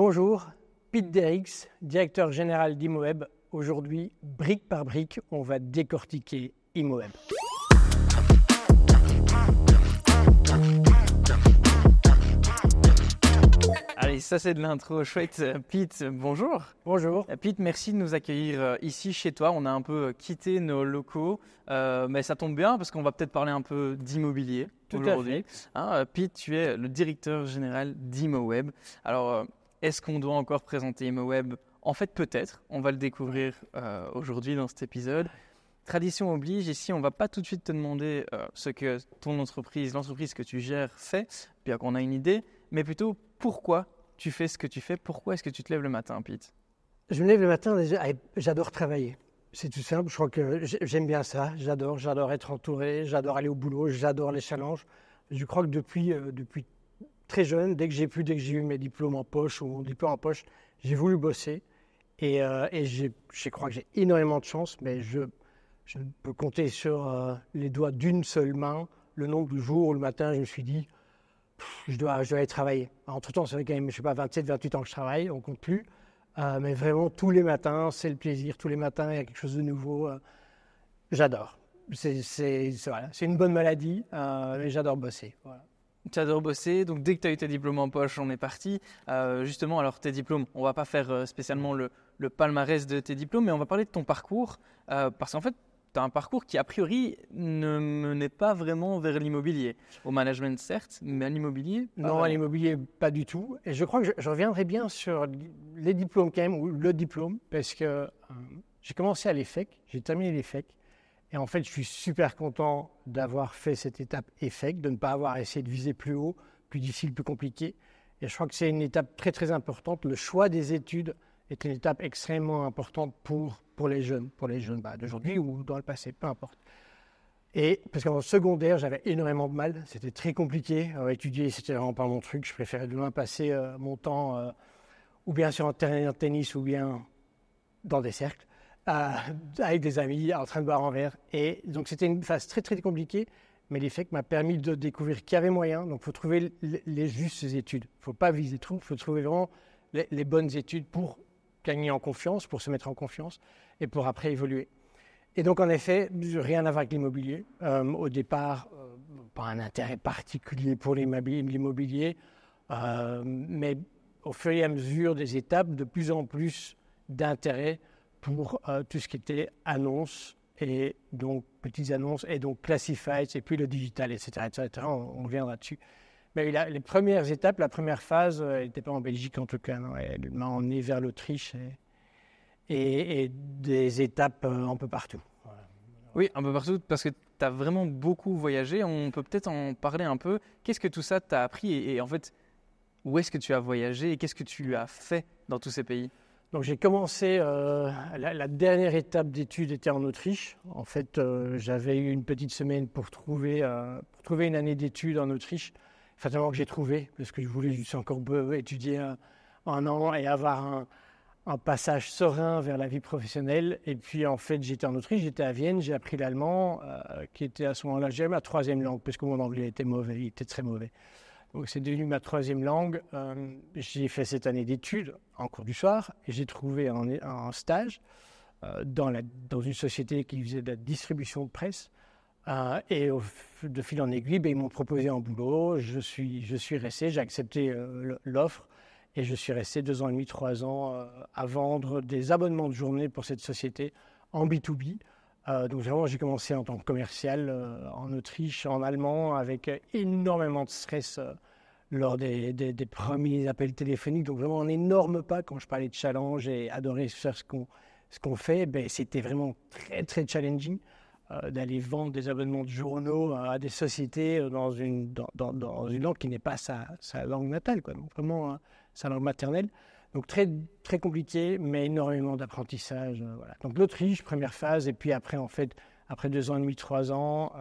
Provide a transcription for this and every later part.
Bonjour, Pete Derrix, directeur général d'Imoweb. Aujourd'hui, brique par brique, on va décortiquer Imoweb. Allez, ça c'est de l'intro chouette. Pete, bonjour. Bonjour. Pete, merci de nous accueillir ici chez toi. On a un peu quitté nos locaux, mais ça tombe bien parce qu'on va peut-être parler un peu d'immobilier aujourd'hui. Pete, tu es le directeur général d'Imoweb. Alors, est-ce qu'on doit encore présenter Imoweb ? En fait, peut-être. On va le découvrir aujourd'hui dans cet épisode. Tradition oblige, ici on ne va pas tout de suite te demander ce que ton entreprise, l'entreprise que tu gères fait, bien qu'on a une idée, mais plutôt pourquoi tu fais ce que tu fais, pourquoi est-ce que tu te lèves le matin, Pete ? Je me lève le matin, déjà, j'adore travailler. C'est tout simple, je crois que j'aime bien ça, j'adore être entouré, j'adore aller au boulot, j'adore les challenges. Je crois que depuis très jeune, dès que j'ai eu mes diplômes en poche ou mon diplôme en poche, j'ai voulu bosser et je crois que j'ai énormément de chance, mais je peux compter sur les doigts d'une seule main le nombre de jours où le matin je me suis dit je dois aller travailler. Entre-temps, ça fait quand même, 27, 28 ans que je travaille, on ne compte plus. Mais vraiment, tous les matins, c'est le plaisir. Tous les matins, il y a quelque chose de nouveau. J'adore. C'est une bonne maladie, mais j'adore bosser. Voilà. Tu adores bosser, donc dès que tu as eu tes diplômes en poche, on est parti. Justement, alors tes diplômes, on ne va pas faire spécialement le palmarès de tes diplômes, mais on va parler de ton parcours, parce qu'en fait, tu as un parcours qui, a priori, ne menait pas vraiment vers l'immobilier. Au management, certes, mais à l'immobilier, pas Non, vraiment. à l'immobilier, pas du tout. Et je crois que je reviendrai bien sur les diplômes quand même, ou le diplôme, parce que j'ai commencé à l'EFEC, j'ai terminé l'EFEC. Et en fait, je suis super content d'avoir fait cette étape EFEC, de ne pas avoir essayé de viser plus haut, plus difficile, plus compliqué. Et je crois que c'est une étape très, très importante. Le choix des études est une étape extrêmement importante pour les jeunes d'aujourd'hui ou dans le passé, peu importe. Et parce qu'en secondaire, j'avais énormément de mal, c'était très compliqué. Étudier, c'était vraiment pas mon truc. Je préférais de loin passer mon temps ou bien sur un terrain de tennis ou bien dans des cercles, avec des amis, en train de boire un verre. Et donc c'était une phase très très compliquée, mais l'EFEC m'a permis de découvrir qu'il y avait moyen. Donc il faut trouver les justes études. Il ne faut pas viser trop, il faut trouver vraiment les bonnes études pour gagner en confiance, pour se mettre en confiance et pour après évoluer. Et donc, en effet, rien à voir avec l'immobilier. Au départ, pas un intérêt particulier pour l'immobilier, mais au fur et à mesure des étapes, de plus en plus d'intérêt pour tout ce qui était annonces, et donc petites annonces, et donc classifieds, et puis le digital, etc. On reviendra dessus. Mais les premières étapes, la première phase, elle n'était pas en Belgique en tout cas, non, elle m'a emmené vers l'Autriche et des étapes un peu partout. Voilà. Oui, un peu partout, parce que tu as vraiment beaucoup voyagé. On peut peut-être en parler un peu. Qu'est-ce que tout ça t'a appris et en fait, où est-ce que tu as voyagé et qu'est-ce que tu as fait dans tous ces pays ? Donc j'ai commencé, la dernière étape d'études était en Autriche. En fait, j'avais eu une petite semaine pour trouver une année d'études en Autriche. Fatalement que j'ai trouvé, parce que je voulais juste encore étudier un an et avoir un passage serein vers la vie professionnelle. Et puis en fait, j'étais en Autriche, j'étais à Vienne, j'ai appris l'allemand, qui était à ce moment-là, j'avais ma troisième langue, parce que mon anglais était mauvais, il était très mauvais. Donc c'est devenu ma troisième langue. J'ai fait cette année d'études en cours du soir et j'ai trouvé un stage dans une société qui faisait de la distribution de presse. Et de fil en aiguille, ils m'ont proposé un boulot. Je suis resté, j'ai accepté l'offre et je suis resté 2 ans et demi, 3 ans à vendre des abonnements de journée pour cette société en B2B. Donc vraiment, j'ai commencé en tant que commercial en Autriche, en allemand, avec énormément de stress lors des premiers appels téléphoniques. Donc vraiment un énorme pas quand je parlais de challenge et adorer faire ce qu'on fait. C'était vraiment très, très challenging d'aller vendre des abonnements de journaux à des sociétés dans une langue qui n'est pas sa langue natale, quoi. Donc vraiment sa langue maternelle. Donc très, très compliqué, mais énormément d'apprentissage. Voilà. Donc l'Autriche, première phase, et puis après, en fait, après 2 ans et demi, 3 ans,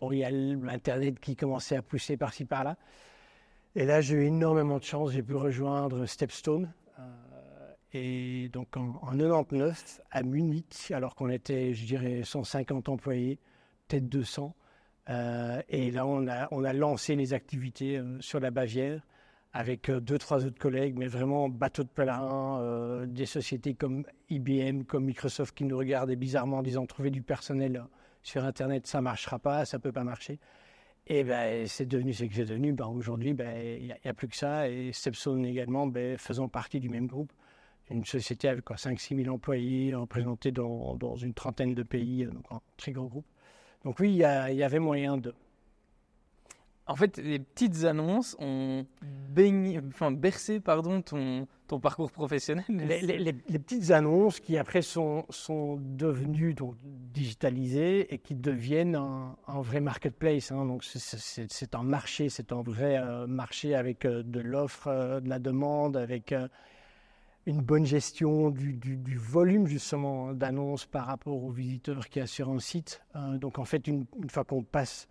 il y a l'Internet qui commençait à pousser par-ci, par-là. Et là, j'ai eu énormément de chance, j'ai pu rejoindre Stepstone. Et donc en 99, à Munich, alors qu'on était, je dirais, 150 employés, peut-être 200. Et là, on a lancé les activités sur la Bavière. avec 2-3 autres collègues, mais vraiment bateau de pèlerin, des sociétés comme IBM, comme Microsoft qui nous regardaient bizarrement en disant trouver du personnel sur Internet, ça ne marchera pas, ça ne peut pas marcher. Et ben, c'est devenu ce que c'est devenu. Ben, aujourd'hui, il n'y a plus que ça. Et Stepstone également, faisant partie du même groupe. Une société avec 5-6 000 employés, représentée dans une trentaine de pays, donc un très grand groupe. Donc oui, il y avait moyen de... En fait, les petites annonces ont bercé ton parcours professionnel. Les petites annonces qui après sont devenues donc, digitalisées et qui deviennent un vrai marketplace. Hein. Donc c'est un marché, c'est un vrai marché avec de l'offre, de la demande, avec une bonne gestion du volume justement d'annonces par rapport aux visiteurs qu'il y a sur un site. Donc en fait, une fois qu'on passe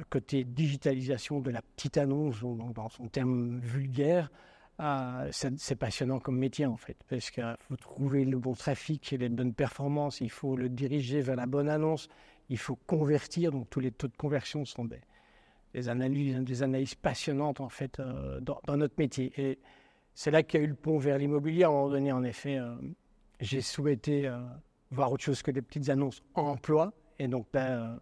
côté digitalisation de la petite annonce, donc dans son terme vulgaire, c'est passionnant comme métier en fait, parce qu'il faut trouver le bon trafic et les bonnes performances, il faut le diriger vers la bonne annonce, il faut convertir, donc tous les taux de conversion sont des analyses passionnantes en fait dans notre métier. Et c'est là qu'il y a eu le pont vers l'immobilier. À un moment donné, en effet, j'ai souhaité voir autre chose que des petites annonces emploi, et donc là,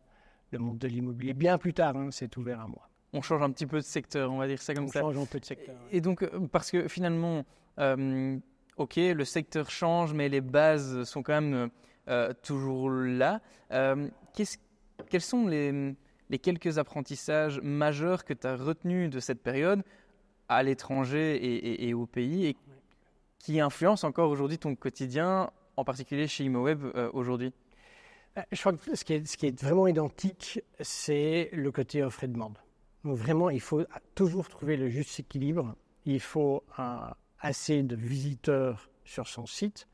le monde de l'immobilier, bien plus tard, s'est ouvert à moi. On change un petit peu de secteur, on va dire ça comme ça. On change un peu de secteur. Et donc, parce que finalement, ok, le secteur change, mais les bases sont quand même toujours là. Quels sont les quelques apprentissages majeurs que tu as retenus de cette période à l'étranger et au pays et qui influencent encore aujourd'hui ton quotidien, en particulier chez ImoWeb aujourd'hui? Je crois que ce qui est vraiment identique, c'est le côté offre et demande. Donc vraiment, il faut toujours trouver le juste équilibre. Il faut assez de visiteurs sur son site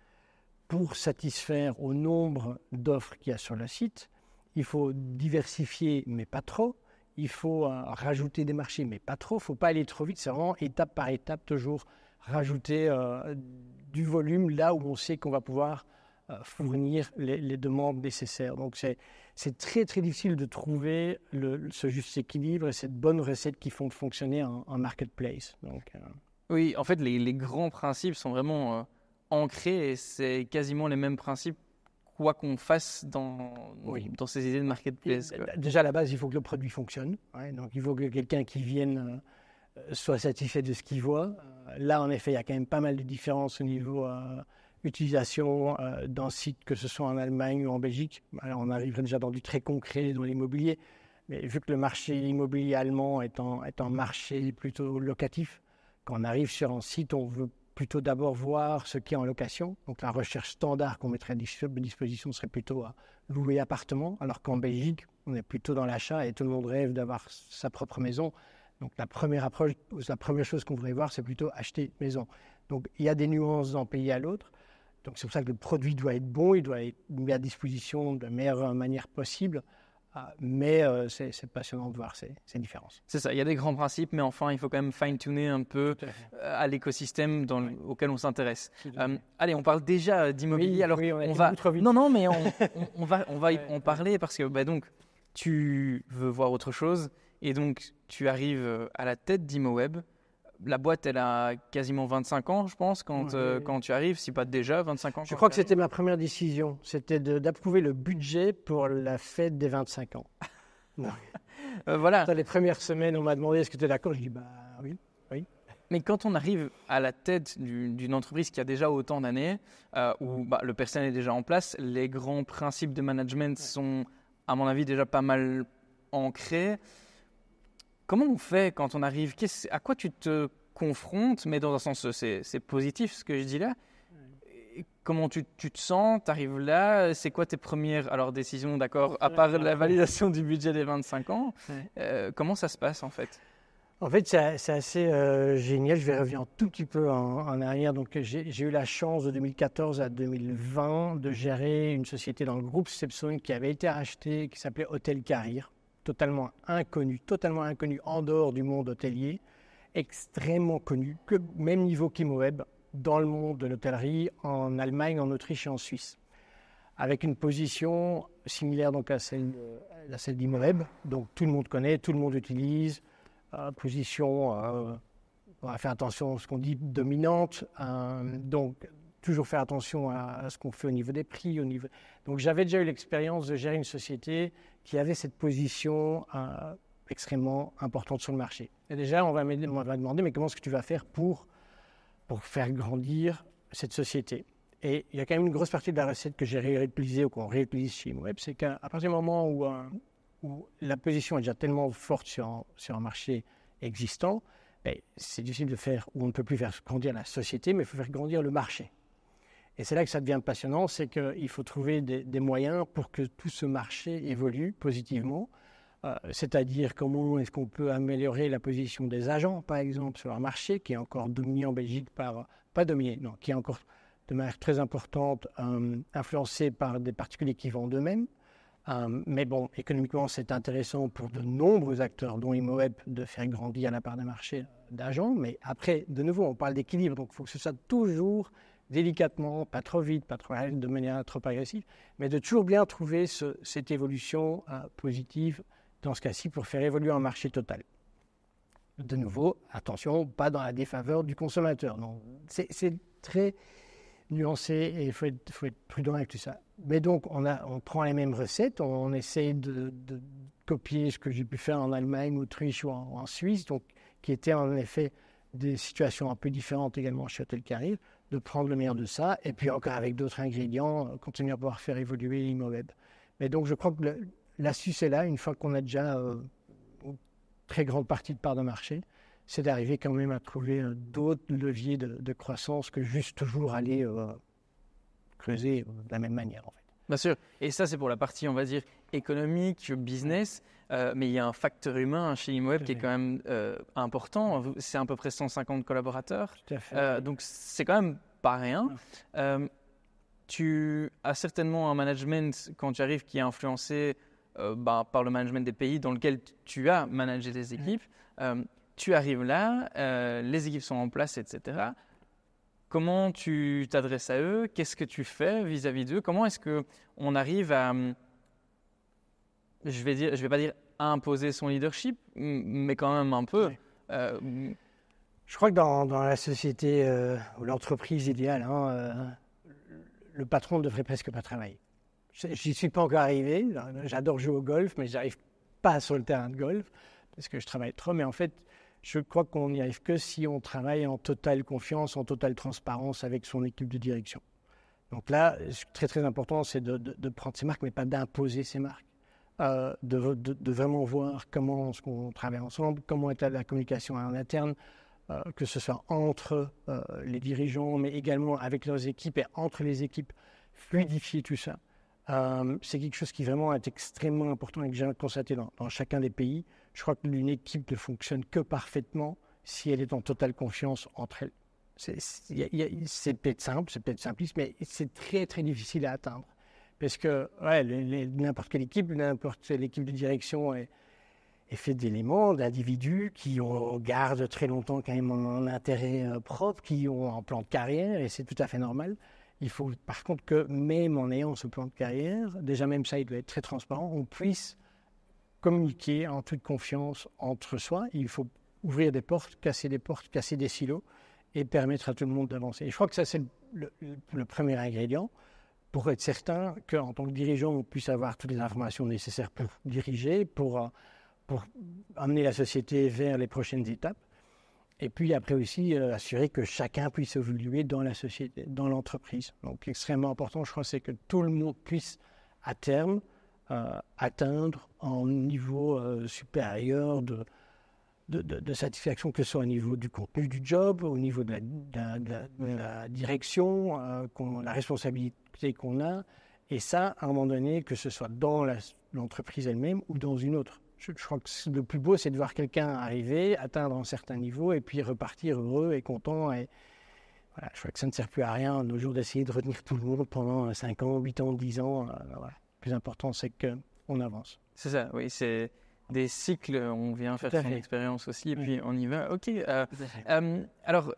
pour satisfaire au nombre d'offres qu'il y a sur le site. Il faut diversifier, mais pas trop. Il faut rajouter des marchés, mais pas trop. Il ne faut pas aller trop vite. C'est vraiment étape par étape, toujours rajouter du volume là où on sait qu'on va pouvoir fournir les demandes nécessaires. Donc, c'est très, très difficile de trouver ce juste équilibre et cette bonne recette qui font fonctionner un marketplace. Donc, oui, en fait, les grands principes sont vraiment ancrés et c'est quasiment les mêmes principes quoi qu'on fasse dans ces idées de marketplace. Quoi. Déjà, à la base, il faut que le produit fonctionne. Ouais, donc, il faut que quelqu'un qui vienne soit satisfait de ce qu'il voit. Là, en effet, il y a quand même pas mal de différences au niveau utilisation d'un site, que ce soit en Allemagne ou en Belgique. Alors, on arrive déjà dans du très concret dans l'immobilier, mais vu que le marché immobilier allemand est un marché plutôt locatif, quand on arrive sur un site, on veut plutôt d'abord voir ce qui est en location. Donc la recherche standard qu'on mettrait à disposition serait plutôt à louer appartement, alors qu'en Belgique, on est plutôt dans l'achat et tout le monde rêve d'avoir sa propre maison. Donc la première chose qu'on voudrait voir, c'est plutôt acheter maison. Donc il y a des nuances d'un pays à l'autre. Donc c'est pour ça que le produit doit être bon, il doit être mis à disposition de la meilleure manière possible. Mais c'est passionnant de voir ces différences. C'est ça, il y a des grands principes, mais enfin, il faut quand même fine-tuner un peu à l'écosystème auquel on s'intéresse. Allez, on parle déjà d'immobilier. Oui, alors, on va trop vite. Non, mais on va en parler parce que donc, tu veux voir autre chose et donc tu arrives à la tête d'ImoWeb. La boîte, elle a quasiment 25 ans, je pense, quand tu arrives, si pas déjà 25 ans. Je crois que c'était ma première décision. C'était d'approuver le budget pour la fête des 25 ans. Voilà. Dans les premières semaines, on m'a demandé est-ce que tu es d'accord. Je dis oui. Mais quand on arrive à la tête d'une entreprise qui a déjà autant d'années, où le personnel est déjà en place, les grands principes de management sont, à mon avis, déjà pas mal ancrés. Comment on fait quand on arrive? À quoi tu te confrontes? Mais dans un sens, c'est positif ce que je dis là. Comment tu te sens? Tu arrives là? C'est quoi tes premières décisions, d'accord, à part la validation du budget des 25 ans? Comment ça se passe en fait? En fait, c'est assez génial. Je vais revenir un tout petit peu en arrière. Donc, j'ai eu la chance de 2014 à 2020 de gérer une société dans le groupe Stepstone qui avait été rachetée, qui s'appelait Hôtel Carrière. Totalement inconnu en dehors du monde hôtelier, extrêmement connu, même niveau qu'ImoWeb, dans le monde de l'hôtellerie, en Allemagne, en Autriche et en Suisse, avec une position similaire donc à celle d'ImoWeb, donc tout le monde connaît, tout le monde utilise, position on va faire attention à ce qu'on dit dominante, donc toujours faire attention à ce qu'on fait au niveau des prix. Donc j'avais déjà eu l'expérience de gérer une société qui avait cette position extrêmement importante sur le marché. Et déjà, on va demander, mais comment est-ce que tu vas faire pour faire grandir cette société? Et il y a quand même une grosse partie de la recette que j'ai réutilisée ou qu'on réutilise chez ImoWeb, c'est qu'à partir du moment où la position est déjà tellement forte sur un marché existant, c'est difficile de faire, où on ne peut plus faire grandir la société, mais il faut faire grandir le marché. Et c'est là que ça devient passionnant, c'est qu'il faut trouver des moyens pour que tout ce marché évolue positivement, c'est-à-dire comment est-ce qu'on peut améliorer la position des agents, par exemple, sur un marché qui est encore dominé en Belgique qui est encore de manière très importante influencé par des particuliers qui vendent d'eux-mêmes. Mais bon, économiquement, c'est intéressant pour de nombreux acteurs, dont ImoWeb, de faire grandir la part de marché d'agents. Mais après, de nouveau, on parle d'équilibre, donc il faut que ce soit toujours délicatement, pas trop vite, pas trop de manière trop agressive, mais de toujours bien trouver cette évolution positive, dans ce cas-ci, pour faire évoluer un marché total. De nouveau, attention, pas dans la défaveur du consommateur. Non, c'est très nuancé et il faut être prudent avec tout ça. Mais donc, on prend les mêmes recettes, on essaye de copier ce que j'ai pu faire en Allemagne, Autriche ou en Suisse, donc, qui étaient en effet des situations un peu différentes également chez Hôtel Caribe, de prendre le meilleur de ça, et puis encore avec d'autres ingrédients, continuer à pouvoir faire évoluer ImoWeb. Mais donc, je crois que l'astuce est là, une fois qu'on a déjà une très grande partie de part de marché, c'est d'arriver quand même à trouver d'autres leviers de croissance que juste toujours aller creuser de la même manière, en fait. Bien sûr. Et ça, c'est pour la partie, on va dire, économique, business. Mais il y a un facteur humain chez ImoWeb qui est quand même important. C'est à peu près 150 collaborateurs. Tout à fait. Donc, c'est quand même pas rien. Tu as certainement un management, quand tu arrives, qui est influencé par le management des pays dans lequel tu as managé des équipes. Tu arrives là, les équipes sont en place, etc. Comment tu t'adresses à eux? Qu'est-ce que tu fais vis-à-vis d'eux? Comment est-ce qu'on arrive à, je vais pas dire à imposer son leadership, mais quand même un peu. Je crois que dans la société ou l'entreprise idéale, le patron ne devrait presque pas travailler. J'y suis pas encore arrivé. J'adore jouer au golf, mais j'arrive pas sur le terrain de golf parce que je travaille trop. Mais en fait, je crois qu'on n'y arrive que si on travaille en totale confiance, en totale transparence avec son équipe de direction. Donc là, très très important, c'est de prendre ses marques, mais pas d'imposer ses marques. De vraiment voir comment est-ce qu'on travaille ensemble, comment est la communication en interne, que ce soit entre les dirigeants, mais également avec leurs équipes et entre les équipes, fluidifier tout ça. C'est quelque chose qui vraiment est extrêmement important et que j'ai constaté dans chacun des pays. Je crois qu'une équipe ne fonctionne que parfaitement si elle est en totale confiance entre elles. C'est peut-être simple, c'est peut-être simpliste, mais c'est très très difficile à atteindre. Parce que n'importe quelle équipe de direction est fait d'éléments, d'individus qui gardent très longtemps quand même un intérêt propre, qui ont un plan de carrière, et c'est tout à fait normal. Il faut par contre que même en ayant ce plan de carrière, déjà même ça, il doit être très transparent, on puisse communiquer en toute confiance entre soi. Il faut ouvrir des portes, casser des silos et permettre à tout le monde d'avancer. Et je crois que ça, c'est le premier ingrédient pour être certain qu'en tant que dirigeant, on puisse avoir toutes les informations nécessaires pour diriger, pour amener la société vers les prochaines étapes. Et puis après aussi, assurer que chacun puisse évoluer dans la société, dans l'entreprise. Donc extrêmement important, je crois, c'est que tout le monde puisse à terme atteindre un niveau supérieur de satisfaction, que ce soit au niveau du contenu du job, au niveau de la direction, la responsabilité qu'on a. Et ça, à un moment donné, que ce soit dans l'entreprise elle-même ou dans une autre. Je crois que le plus beau, c'est de voir quelqu'un arriver, atteindre un certain niveau et puis repartir heureux et content. Et voilà, je crois que ça ne sert plus à rien nos jours d'essayer de retenir tout le monde pendant 5 ans, 8 ans, 10 ans. Voilà. Le plus important, c'est qu'on avance. C'est ça, oui, c'est des cycles, on vient faire son expérience aussi et puis on y va. Ok, alors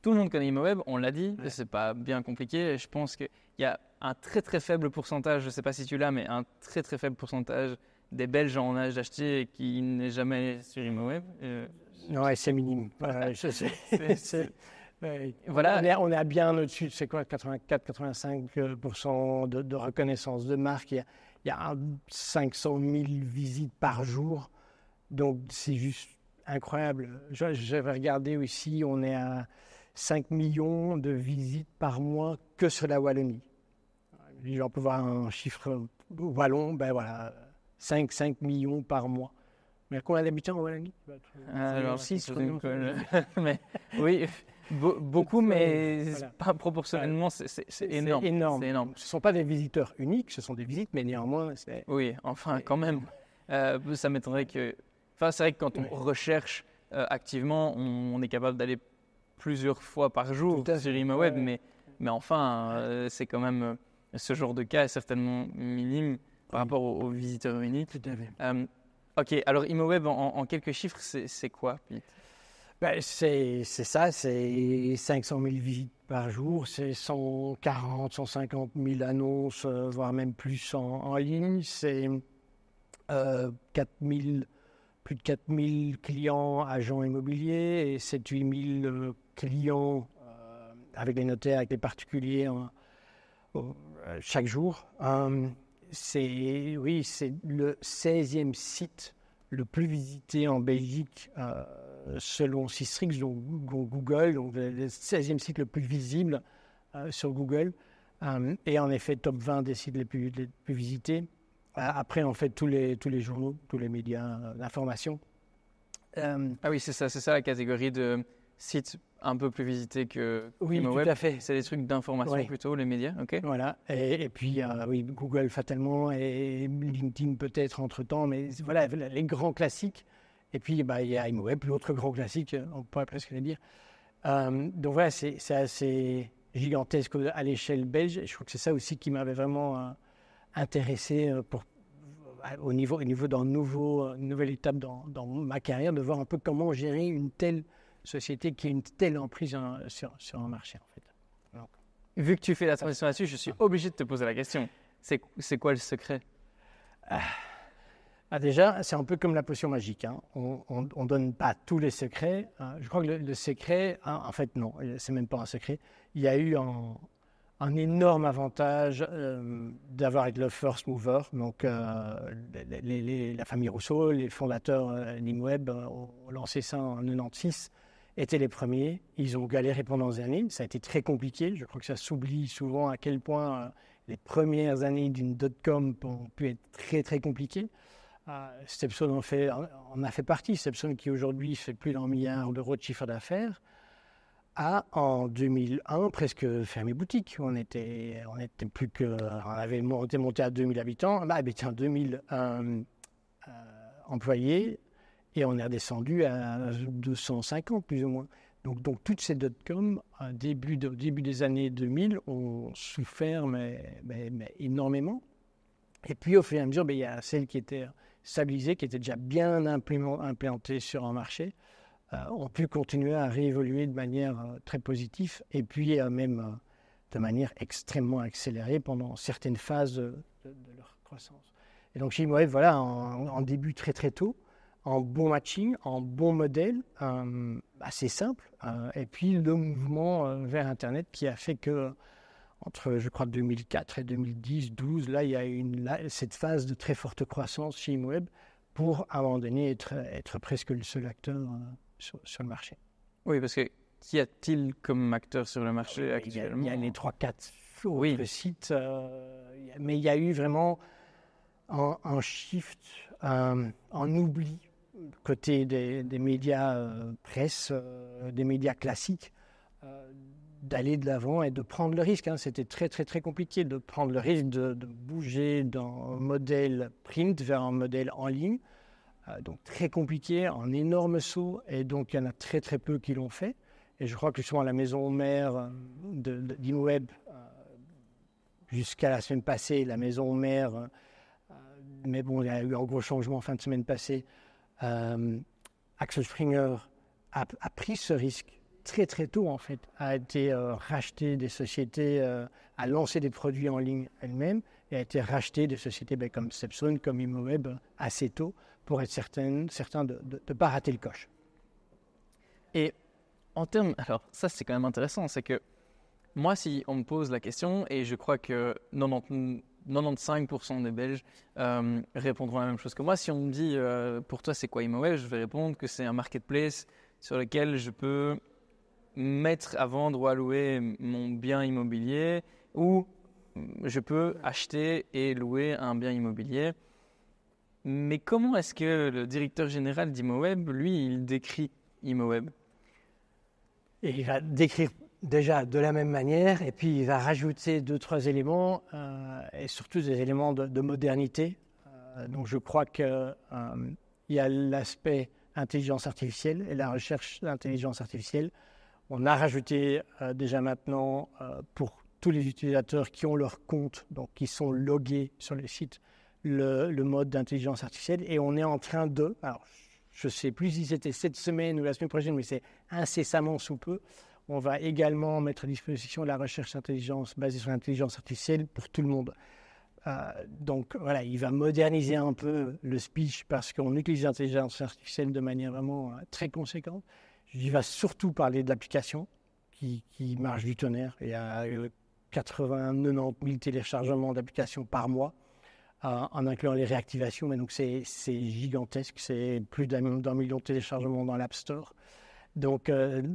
tout le monde connaît ImoWeb, on l'a dit, c'est pas bien compliqué. Je pense qu'il y a un très très faible pourcentage, je ne sais pas si tu l'as, mais un très très faible pourcentage des Belges en âge d'acheter qui n'est jamais sur ImoWeb. Ouais, c'est minime. Je sais. Voilà. On est bien au-dessus, c'est quoi, 84-85% de reconnaissance de marque. Il y a 500 000 visites par jour. Donc, c'est juste incroyable. J'avais regardé aussi, on est à 5 millions de visites par mois que sur la Wallonie. On peut voir un chiffre wallon, ben voilà, 5 millions par mois. Mais combien d'habitants en Wallonie? Alors, 6, mais oui, beaucoup, mais voilà. Pas proportionnellement, c'est énorme. C'est énorme. Ce ne sont pas des visiteurs uniques, ce sont des visites, mais néanmoins, c'est... Oui, enfin, quand même. Ça m'étonnerait que... Enfin, c'est vrai que quand on recherche activement, on est capable d'aller plusieurs fois par jour sur ImoWeb, mais enfin, c'est quand même... ce genre de cas est certainement minime par rapport aux visiteurs uniques. Tout à fait. Ok, alors ImoWeb, en quelques chiffres, c'est quoi, Pete? C'est ça, c'est 500 000 visites par jour, c'est 140, 150 000 annonces, voire même plus en ligne, c'est plus de 4 000 clients agents immobiliers et 7 000 8 000 clients avec les notaires, avec les particuliers chaque jour. C'est le 16e site le plus visité en Belgique selon Sistrix, donc Google, donc le 16e site le plus visible sur Google. Et en effet, top 20 des sites les plus visités. Après, en fait, tous les journaux, tous les médias d'information. Ah oui, c'est ça la catégorie de sites un peu plus visités que oui, ImoWeb. Tout à fait. C'est des trucs d'information plutôt, les médias, ok. Voilà, et puis oui, Google fatalement et LinkedIn peut-être entre-temps, mais voilà, les grands classiques. Et puis il y a ImoWeb, l'autre grand classique, on pourrait presque le dire. Donc voilà, c'est assez gigantesque à l'échelle belge, et je crois que c'est ça aussi qui m'avait vraiment intéressé au niveau d'une nouvelle étape dans ma carrière, de voir un peu comment gérer une telle société qui a une telle emprise sur un marché, en fait. Donc. Vu que tu fais la transition là-dessus, je suis obligé de te poser la question. C'est quoi le secret? Déjà, c'est un peu comme la potion magique. Hein. On ne donne pas tous les secrets. Je crois que le secret, en fait, non, c'est même pas un secret. Il y a eu un énorme avantage d'avoir été le first mover. Donc, la famille Rousseau, les fondateurs d'ImoWeb, ont lancé ça en 96, étaient les premiers. Ils ont galéré pendant des années. Ça a été très compliqué. Je crois que ça s'oublie souvent à quel point les premières années d'une .com ont pu être très, très compliquées. Stepstone en a fait partie. Stepstone, qui aujourd'hui fait plus d'1 milliard d'euros de chiffre d'affaires, a en 2001 presque fermé boutique. On était plus que, on était monté à 2000 habitants, 2000 employés, et on est redescendu à 250 plus ou moins. Donc toutes ces .com, début des années 2000, ont souffert mais énormément. Et puis au fur et à mesure, il y a celles qui étaient stabilisées, qui étaient déjà bien implantées sur un marché, ont pu continuer à réévoluer de manière très positive, et puis même de manière extrêmement accélérée pendant certaines phases de leur croissance. Et donc chez ImoWeb, voilà, en début très très tôt, en bon matching, en bon modèle, assez simple, et puis le mouvement vers Internet qui a fait que entre, je crois, 2004 et 2010-12, là, il y a cette phase de très forte croissance chez ImoWeb pour, à un moment donné, être presque le seul acteur sur le marché. Oui, parce que qu'y a-t-il comme acteur sur le marché actuellement? Il y a les 3-4 autres sites, mais il y a eu vraiment un shift, un oubli côté des médias presse, des médias classiques, d'aller de l'avant et de prendre le risque. C'était très, très, très compliqué de prendre le risque de bouger d'un modèle print vers un modèle en ligne. Donc très compliqué, un énorme saut, et donc il y en a très, très peu qui l'ont fait. Et je crois que souvent la maison mère d'ImoWeb, jusqu'à la semaine passée, la maison mère, mais bon, il y a eu un gros changement fin de semaine passée, Axel Springer a pris ce risque très très tôt, en fait, a été racheté des sociétés, a lancé des produits en ligne elle-même, et a été racheté des sociétés comme Stepstone, comme ImoWeb assez tôt, pour être certain de ne pas rater le coche. Et en termes, alors ça c'est quand même intéressant, c'est que moi si on me pose la question, et je crois que 95% des Belges répondront la même chose que moi, si on me dit pour toi c'est quoi Imoweb, je vais répondre que c'est un marketplace sur lequel je peux mettre à vendre ou à louer mon bien immobilier, ou je peux acheter et louer un bien immobilier. Mais comment est-ce que le directeur général d'Imoweb, lui, il décrit Imoweb? Et il va décrire déjà de la même manière, et puis il va rajouter 2-3 éléments, et surtout des éléments de modernité. Donc je crois qu'il y a l'aspect intelligence artificielle et la recherche d'intelligence artificielle. On a rajouté déjà maintenant pour tous les utilisateurs qui ont leur compte, donc qui sont logués sur le site, le mode d'intelligence artificielle. Et on est en train de, alors je ne sais plus si c'était cette semaine ou la semaine prochaine, mais c'est incessamment sous peu, on va également mettre à disposition la recherche d'intelligence basée sur l'intelligence artificielle pour tout le monde. Donc voilà, il va moderniser un peu le speech parce qu'on utilise l'intelligence artificielle de manière vraiment très conséquente. Il va surtout parler de l'application qui marche du tonnerre. Il y a 80-90 000 téléchargements d'applications par mois, en incluant les réactivations. Mais donc c'est gigantesque, c'est plus d'1 million de téléchargements dans l'App Store. Donc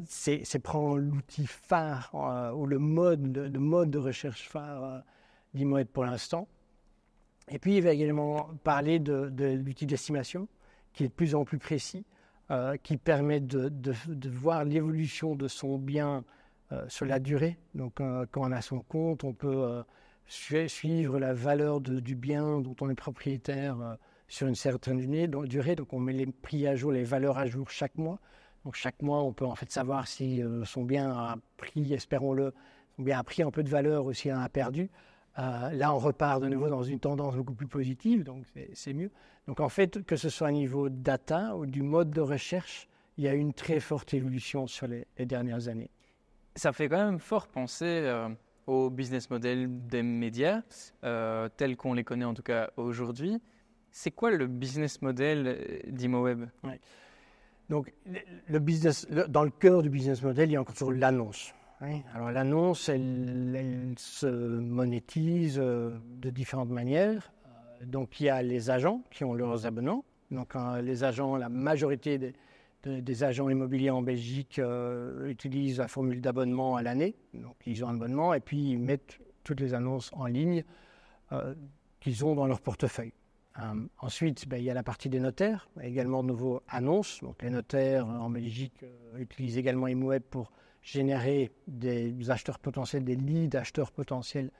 c'est prendre l'outil phare ou le mode de recherche phare d'Imoweb pour l'instant. Et puis il va également parler de l'outil d'estimation qui est de plus en plus précis, qui permet de voir l'évolution de son bien sur la durée. Donc quand on a son compte, on peut suivre la valeur du bien dont on est propriétaire sur une certaine durée. Donc on met les prix à jour, les valeurs à jour chaque mois. Donc chaque mois, on peut en fait savoir si son bien a pris, espérons-le, son bien a pris un peu de valeur ou s'il en a perdu. Là, on repart de nouveau dans une tendance beaucoup plus positive, donc c'est mieux. Donc en fait, que ce soit au niveau data ou du mode de recherche, il y a une très forte évolution sur les dernières années. Ça fait quand même fort penser au business model des médias, tels qu'on les connaît en tout cas aujourd'hui. C'est quoi le business model d'Imoweb? Ouais. Donc, dans le cœur du business model, il y a encore toujours l'annonce. Oui. Alors l'annonce, elle se monétise de différentes manières. Donc il y a les agents qui ont leurs abonnements. Donc les agents, la majorité des agents immobiliers en Belgique utilisent la formule d'abonnement à l'année. Donc ils ont un abonnement et puis ils mettent toutes les annonces en ligne qu'ils ont dans leur portefeuille. Ensuite, il y a la partie des notaires, également de nouveau annonces. Donc les notaires en Belgique utilisent également Imoweb pour générer des acheteurs potentiels, des leads acheteurs potentiels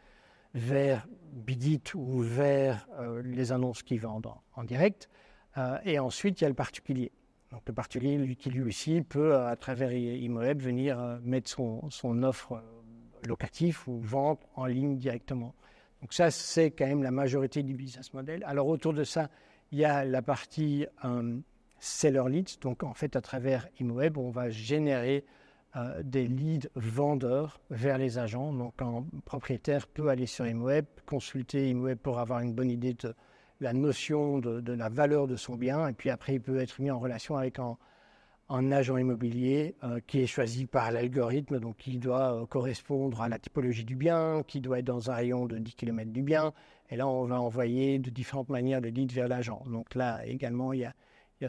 vers Bidit ou vers les annonces qu'ils vendent en direct. Et ensuite, il y a le particulier. Donc le particulier qui lui aussi peut, à travers Imoweb, venir mettre son offre locative ou vente en ligne directement. Donc ça, c'est quand même la majorité du business model. Alors autour de ça, il y a la partie seller leads. Donc en fait, à travers Imoweb, on va générer des leads vendeurs vers les agents. Donc un propriétaire peut aller sur Imoweb, consulter Imoweb pour avoir une bonne idée de la notion de la valeur de son bien. Et puis après, il peut être mis en relation avec un agent immobilier qui est choisi par l'algorithme, donc qui doit correspondre à la typologie du bien, qui doit être dans un rayon de 10 km du bien. Et là, on va envoyer de différentes manières de leads vers l'agent. Donc là, également, il y a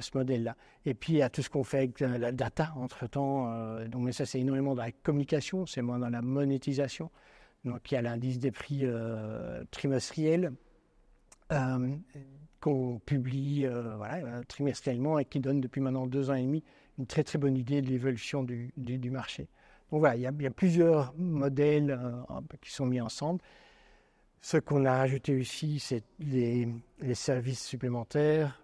ce modèle-là. Et puis, il y a tout ce qu'on fait avec la data entre-temps. Donc, mais ça, c'est énormément dans la communication, c'est moins dans la monétisation. Donc, il y a l'indice des prix trimestriels qu'on publie trimestriellement et qui donne depuis maintenant 2 ans et demi une très très bonne idée de l'évolution du marché. Donc voilà, il y a plusieurs modèles qui sont mis ensemble. Ce qu'on a rajouté aussi, c'est les services supplémentaires,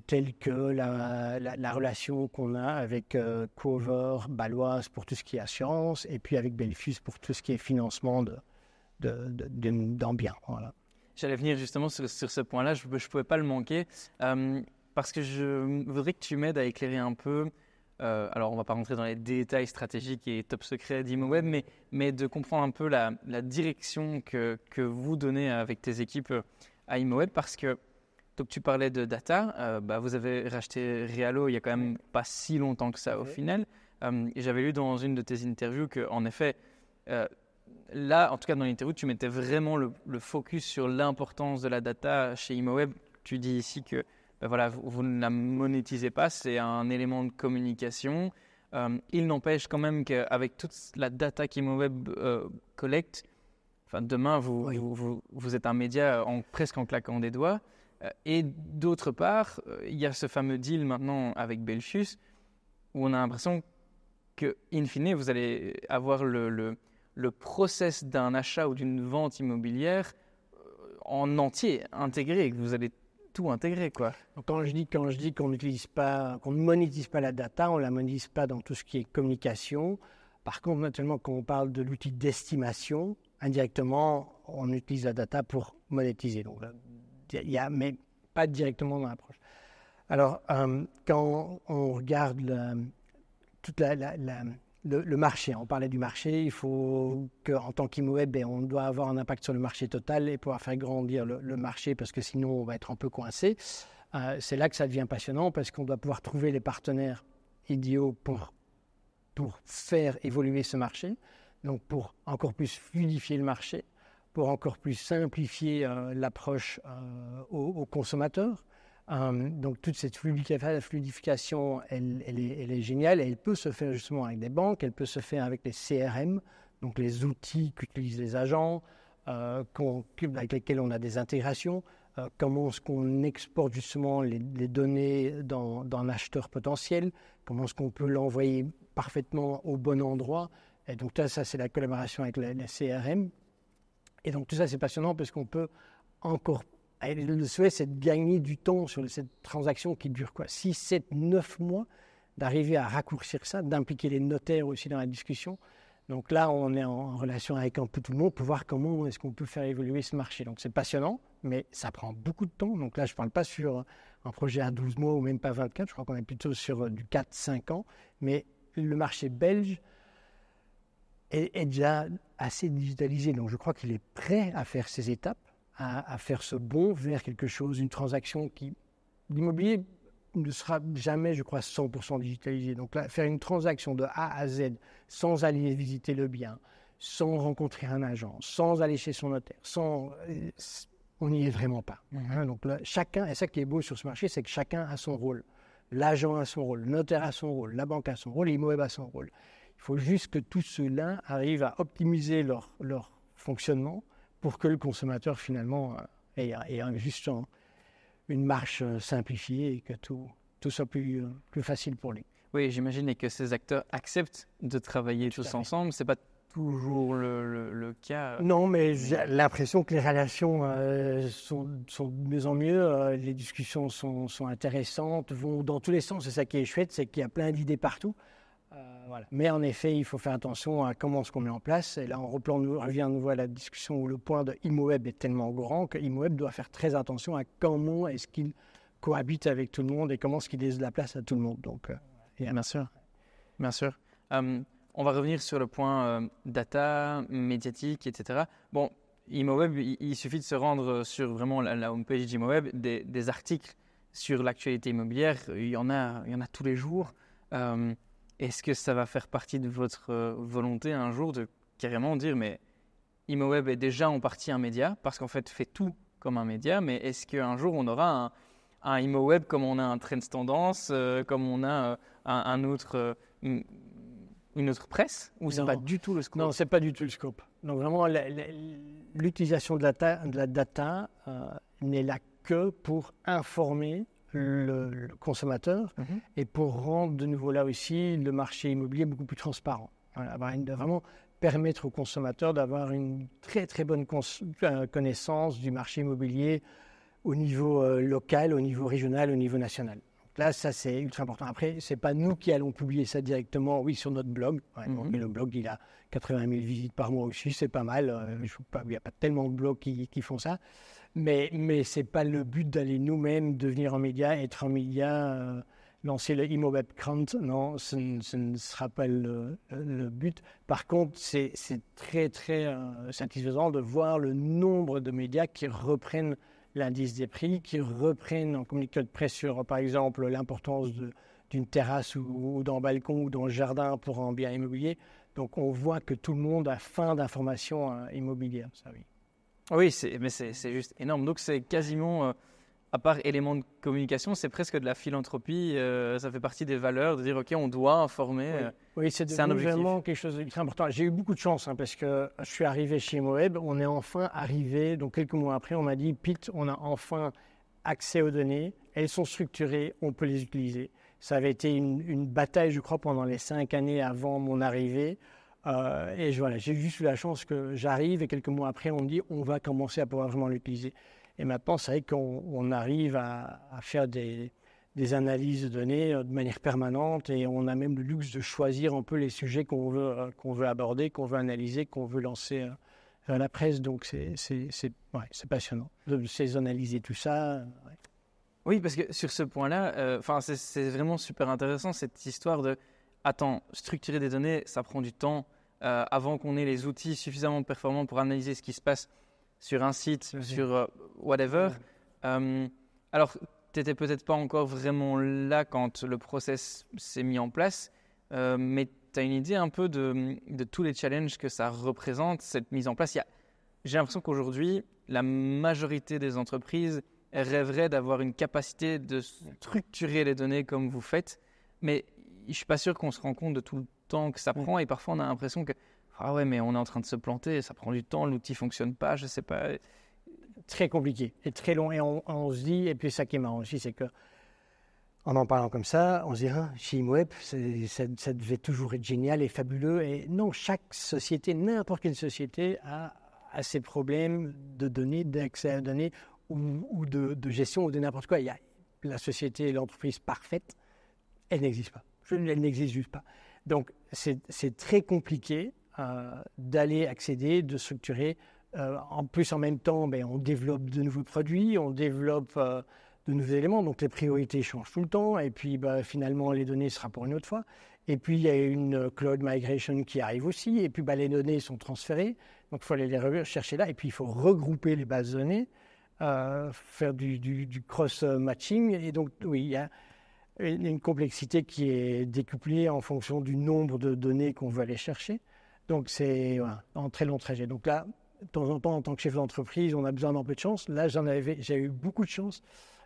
tels que la relation qu'on a avec Cover, Baloise pour tout ce qui est assurance, et puis avec Belfius pour tout ce qui est financement d'un bien. Voilà. J'allais venir justement sur ce point-là, je ne pouvais pas le manquer, parce que je voudrais que tu m'aides à éclairer un peu. Alors, on ne va pas rentrer dans les détails stratégiques et top secrets d'Imoweb, mais de comprendre un peu la direction que vous donnez avec tes équipes à Imoweb, parce que donc, tu parlais de data, vous avez racheté Realo il n'y a quand même pas si longtemps que ça au final. Et j'avais lu dans une de tes interviews qu'en effet, là, en tout cas dans l'interview, tu mettais vraiment le focus sur l'importance de la data chez Imoweb. Tu dis ici que voilà, vous ne la monétisez pas, c'est un élément de communication. Il n'empêche quand même qu'avec toute la data qu'Imoweb collecte, demain, vous êtes un média presque en claquant des doigts. Et d'autre part, il y a ce fameux deal maintenant avec Belfius où on a l'impression que, in fine, vous allez avoir le process d'un achat ou d'une vente immobilière en entier, intégré, que vous allez tout intégrer, quoi. Donc quand je dis qu'on ne monétise pas la data, on ne la monétise pas dans tout ce qui est communication. Par contre, naturellement, quand on parle de l'outil d'estimation, indirectement, on utilise la data pour monétiser. Donc, mais pas directement dans l'approche. Alors, quand on regarde le marché, on parlait du marché, il faut qu'en tant qu'Imoweb, on doit avoir un impact sur le marché total et pouvoir faire grandir le marché parce que sinon on va être un peu coincé. C'est là que ça devient passionnant parce qu'on doit pouvoir trouver les partenaires idéaux pour faire évoluer ce marché, donc pour encore plus fluidifier le marché, pour encore plus simplifier l'approche aux consommateurs. Donc toute cette fluidification, elle est géniale. Elle peut se faire justement avec des banques, elle peut se faire avec les CRM, donc les outils qu'utilisent les agents, avec lesquels on a des intégrations. Comment est-ce qu'on exporte justement les données dans un acheteur potentiel, comment est-ce qu'on peut l'envoyer parfaitement au bon endroit. Et donc ça c'est la collaboration avec les CRM. Et donc tout ça c'est passionnant parce qu'on peut encore... Le souhait, c'est de gagner du temps sur cette transaction qui dure 6, 7, 9 mois, d'arriver à raccourcir ça, d'impliquer les notaires aussi dans la discussion. Donc là, on est en relation avec un peu tout le monde pour voir comment est-ce qu'on peut faire évoluer ce marché. Donc c'est passionnant, mais ça prend beaucoup de temps. Donc là, je ne parle pas sur un projet à 12 mois ou même pas 24, je crois qu'on est plutôt sur du 4-5 ans. Mais le marché belge est déjà assez digitalisé. Donc je crois qu'il est prêt à faire ces étapes, à faire ce bond vers quelque chose, une transaction qui, l'immobilier ne sera jamais, je crois, 100% digitalisé. Donc là, faire une transaction de A à Z sans aller visiter le bien, sans rencontrer un agent, sans aller chez son notaire, on n'y est vraiment pas. Donc là, chacun, et ça qui est beau sur ce marché, c'est que chacun a son rôle. L'agent a son rôle, le notaire a son rôle, la banque a son rôle, l'Imoweb a son rôle. Il faut juste que tous ceux-là arrivent à optimiser leur fonctionnement pour que le consommateur, finalement, ait juste une marche simplifiée et que tout soit plus facile pour lui. Oui, j'imagine que ces acteurs acceptent de travailler tous ensemble. Ce n'est pas toujours le cas. Non, mais j'ai l'impression que les relations sont de mieux en mieux. Les discussions sont intéressantes, vont dans tous les sens. C'est ça qui est chouette, c'est qu'il y a plein d'idées partout. Voilà. Mais en effet, il faut faire attention à comment ce qu'on met en place. Et là, on revient à nouveau à la discussion où le point de Imoweb est tellement grand que Imoweb doit faire très attention à comment est-ce qu'il cohabite avec tout le monde et comment est-ce qu'il laisse de la place à tout le monde. Donc, Bien sûr. Bien sûr. On va revenir sur le point data, médiatique, etc. Bon, Imoweb, il suffit de se rendre sur vraiment la homepage d'Imoweb, des articles sur l'actualité immobilière. Il y en a tous les jours. Est-ce que ça va faire partie de votre volonté un jour de carrément dire mais Imoweb est déjà en partie un média parce qu'en fait fait tout comme un média, mais est-ce qu'un jour on aura un Imoweb comme on a un Trends Tendance, comme on a une autre presse, ou c'est pas du tout le scope? Non, c'est pas du tout le scope. Donc vraiment l'utilisation de la data n'est là que pour informer le consommateur et pour rendre de nouveau là aussi le marché immobilier beaucoup plus transparent. Voilà, vraiment permettre aux consommateurs d'avoir une très très bonne connaissance du marché immobilier au niveau local, au niveau régional, au niveau national. Donc là, ça c'est ultra important. Après, c'est pas nous qui allons publier ça directement, oui, sur notre blog. Mais le blog, il a 80 000 visites par mois aussi, c'est pas mal. Il n'y a pas tellement de blogs qui font ça. Mais ce n'est pas le but d'aller nous-mêmes devenir un média, être un média, lancer le Imoweb Krant. Non, ce ne sera pas le but. Par contre, c'est très, très satisfaisant de voir le nombre de médias qui reprennent l'indice des prix, qui reprennent en communiqué de presse sur, par exemple, l'importance d'une terrasse ou d'un balcon ou dans le jardin pour un bien immobilier. Donc, on voit que tout le monde a faim d'informations immobilières. Ça, oui. Oui, mais c'est juste énorme. Donc, c'est quasiment, à part élément de communication, c'est presque de la philanthropie. Ça fait partie des valeurs de dire, OK, on doit informer. Oui, c'est vraiment quelque chose de très important. J'ai eu beaucoup de chance parce que je suis arrivé chez ImoWeb. On est enfin arrivé, donc quelques mois après, on m'a dit, Pete, on a enfin accès aux données. Elles sont structurées, on peut les utiliser. Ça avait été une bataille, je crois, pendant les 5 années avant mon arrivée. Et voilà, j'ai juste eu la chance que j'arrive et quelques mois après, on me dit on va commencer à pouvoir vraiment l'utiliser. Et maintenant, c'est vrai qu'on arrive à faire des analyses de données de manière permanente et on a même le luxe de choisir un peu les sujets qu'on veut aborder, qu'on veut analyser, qu'on veut lancer vers la presse. Donc, c'est passionnant de saisonnaliser tout ça. Ouais. Oui, parce que sur ce point-là, c'est vraiment super intéressant cette histoire de attends, structurer des données, ça prend du temps avant qu'on ait les outils suffisamment performants pour analyser ce qui se passe sur un site, sur whatever. Alors, tu n'étais peut-être pas encore vraiment là quand le process s'est mis en place, mais tu as une idée un peu de tous les challenges que ça représente, cette mise en place. J'ai l'impression qu'aujourd'hui, la majorité des entreprises rêveraient d'avoir une capacité de structurer les données comme vous faites, mais je ne suis pas sûr qu'on se rend compte de tout le temps que ça prend et parfois on a l'impression que ah ouais, mais on est en train de se planter, ça prend du temps, l'outil ne fonctionne pas, je ne sais pas. Très compliqué et très long. Et on se dit, et puis ça qui est marrant aussi, c'est que en parlant comme ça, on se dit, chez ImoWeb, ça devait toujours être génial et fabuleux. Et non, chaque société, n'importe quelle société a ses problèmes de données, d'accès à données ou de gestion ou de n'importe quoi. Il y a la société, l'entreprise parfaite, elle n'existe pas. Elle n'existe juste pas. Donc, c'est très compliqué d'aller accéder, de structurer. En plus, en même temps, on développe de nouveaux produits, on développe de nouveaux éléments. Donc, les priorités changent tout le temps. Et puis, finalement, les données sera pour une autre fois. Et puis, il y a une cloud migration qui arrive aussi. Et puis, les données sont transférées. Donc, il faut aller les rechercher là. Et puis, il faut regrouper les bases de données, faire du cross-matching. Et donc, oui, il y a une complexité qui est décuplée en fonction du nombre de données qu'on veut aller chercher. Donc, c'est un très long trajet. Donc là, de temps en temps, en tant que chef d'entreprise, on a besoin d'un peu de chance. Là, j'ai eu beaucoup de chance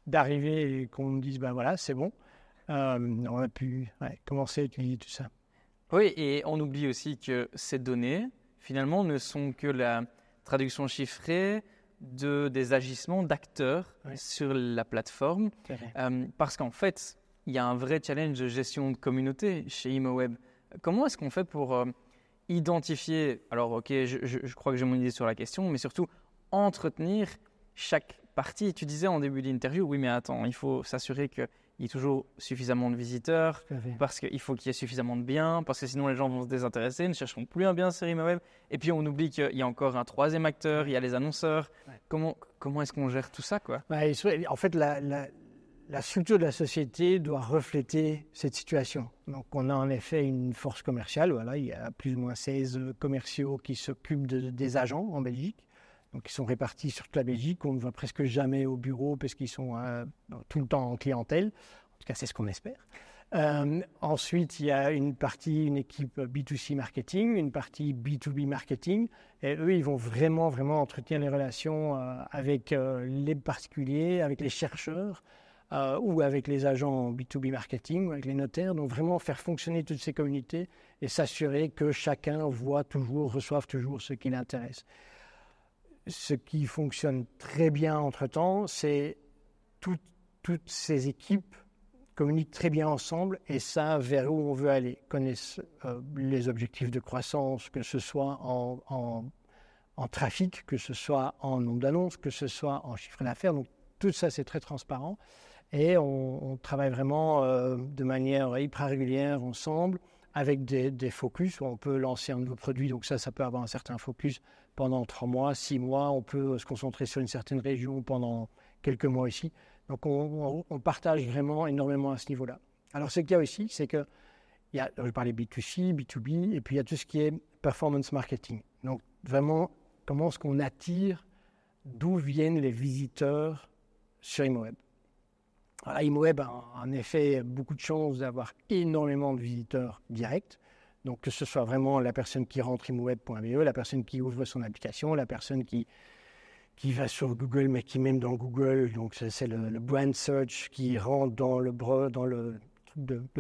d'arriver et qu'on me dise, voilà, c'est bon. On a pu commencer à utiliser tout ça. Oui, et on oublie aussi que ces données, finalement, ne sont que la traduction chiffrée des agissements d'acteurs sur la plateforme. Parce qu'en fait, il y a un vrai challenge de gestion de communauté chez ImoWeb. Comment est-ce qu'on fait pour identifier, alors ok, je crois que j'ai mon idée sur la question, mais surtout entretenir chaque partie. Tu disais en début d'interview, oui mais attends, il faut s'assurer qu'il y ait toujours suffisamment de visiteurs, parce qu'il faut qu'il y ait suffisamment de biens, parce que sinon les gens vont se désintéresser, ne chercheront plus un bien sur ImoWeb. Et puis on oublie qu'il y a encore un troisième acteur, il y a les annonceurs. Comment est-ce qu'on gère tout ça, quoi? En fait, la structure de la société doit refléter cette situation. Donc, on a en effet une force commerciale. Voilà, il y a plus ou moins 16 commerciaux qui s'occupent des agents en Belgique. Donc, ils sont répartis sur toute la Belgique. On ne va presque jamais au bureau parce qu'ils sont tout le temps en clientèle. En tout cas, c'est ce qu'on espère. Ensuite, il y a une équipe B2C marketing, une partie B2B marketing. Et eux, ils vont vraiment, vraiment entretenir les relations avec les particuliers, avec les chercheurs, ou avec les agents B2B marketing, ou avec les notaires. Donc vraiment faire fonctionner toutes ces communautés et s'assurer que chacun reçoive toujours ce qui l'intéresse. Ce qui fonctionne très bien entre-temps, c'est toutes ces équipes communiquent très bien ensemble et savent vers où on veut aller, connaissent les objectifs de croissance, que ce soit en trafic, que ce soit en nombre d'annonces, que ce soit en chiffre d'affaires. Donc tout ça, c'est très transparent. Et on travaille vraiment de manière hyper régulière ensemble avec des focus où on peut lancer un nouveau produit. Donc ça peut avoir un certain focus pendant 3 mois, 6 mois. On peut se concentrer sur une certaine région pendant quelques mois ici. Donc on partage vraiment énormément à ce niveau-là. Alors ce qu'il y a aussi, c'est que je parlais B2C, B2B, et puis il y a tout ce qui est performance marketing. Donc vraiment, comment est-ce qu'on attire, d'où viennent les visiteurs sur ImoWeb. Alors, Imoweb a en effet beaucoup de chance d'avoir énormément de visiteurs directs. Donc, que ce soit vraiment la personne qui rentre imoweb.be, la personne qui ouvre son application, la personne qui va sur Google, mais qui même dans Google, donc c'est le brand search qui rentre dans le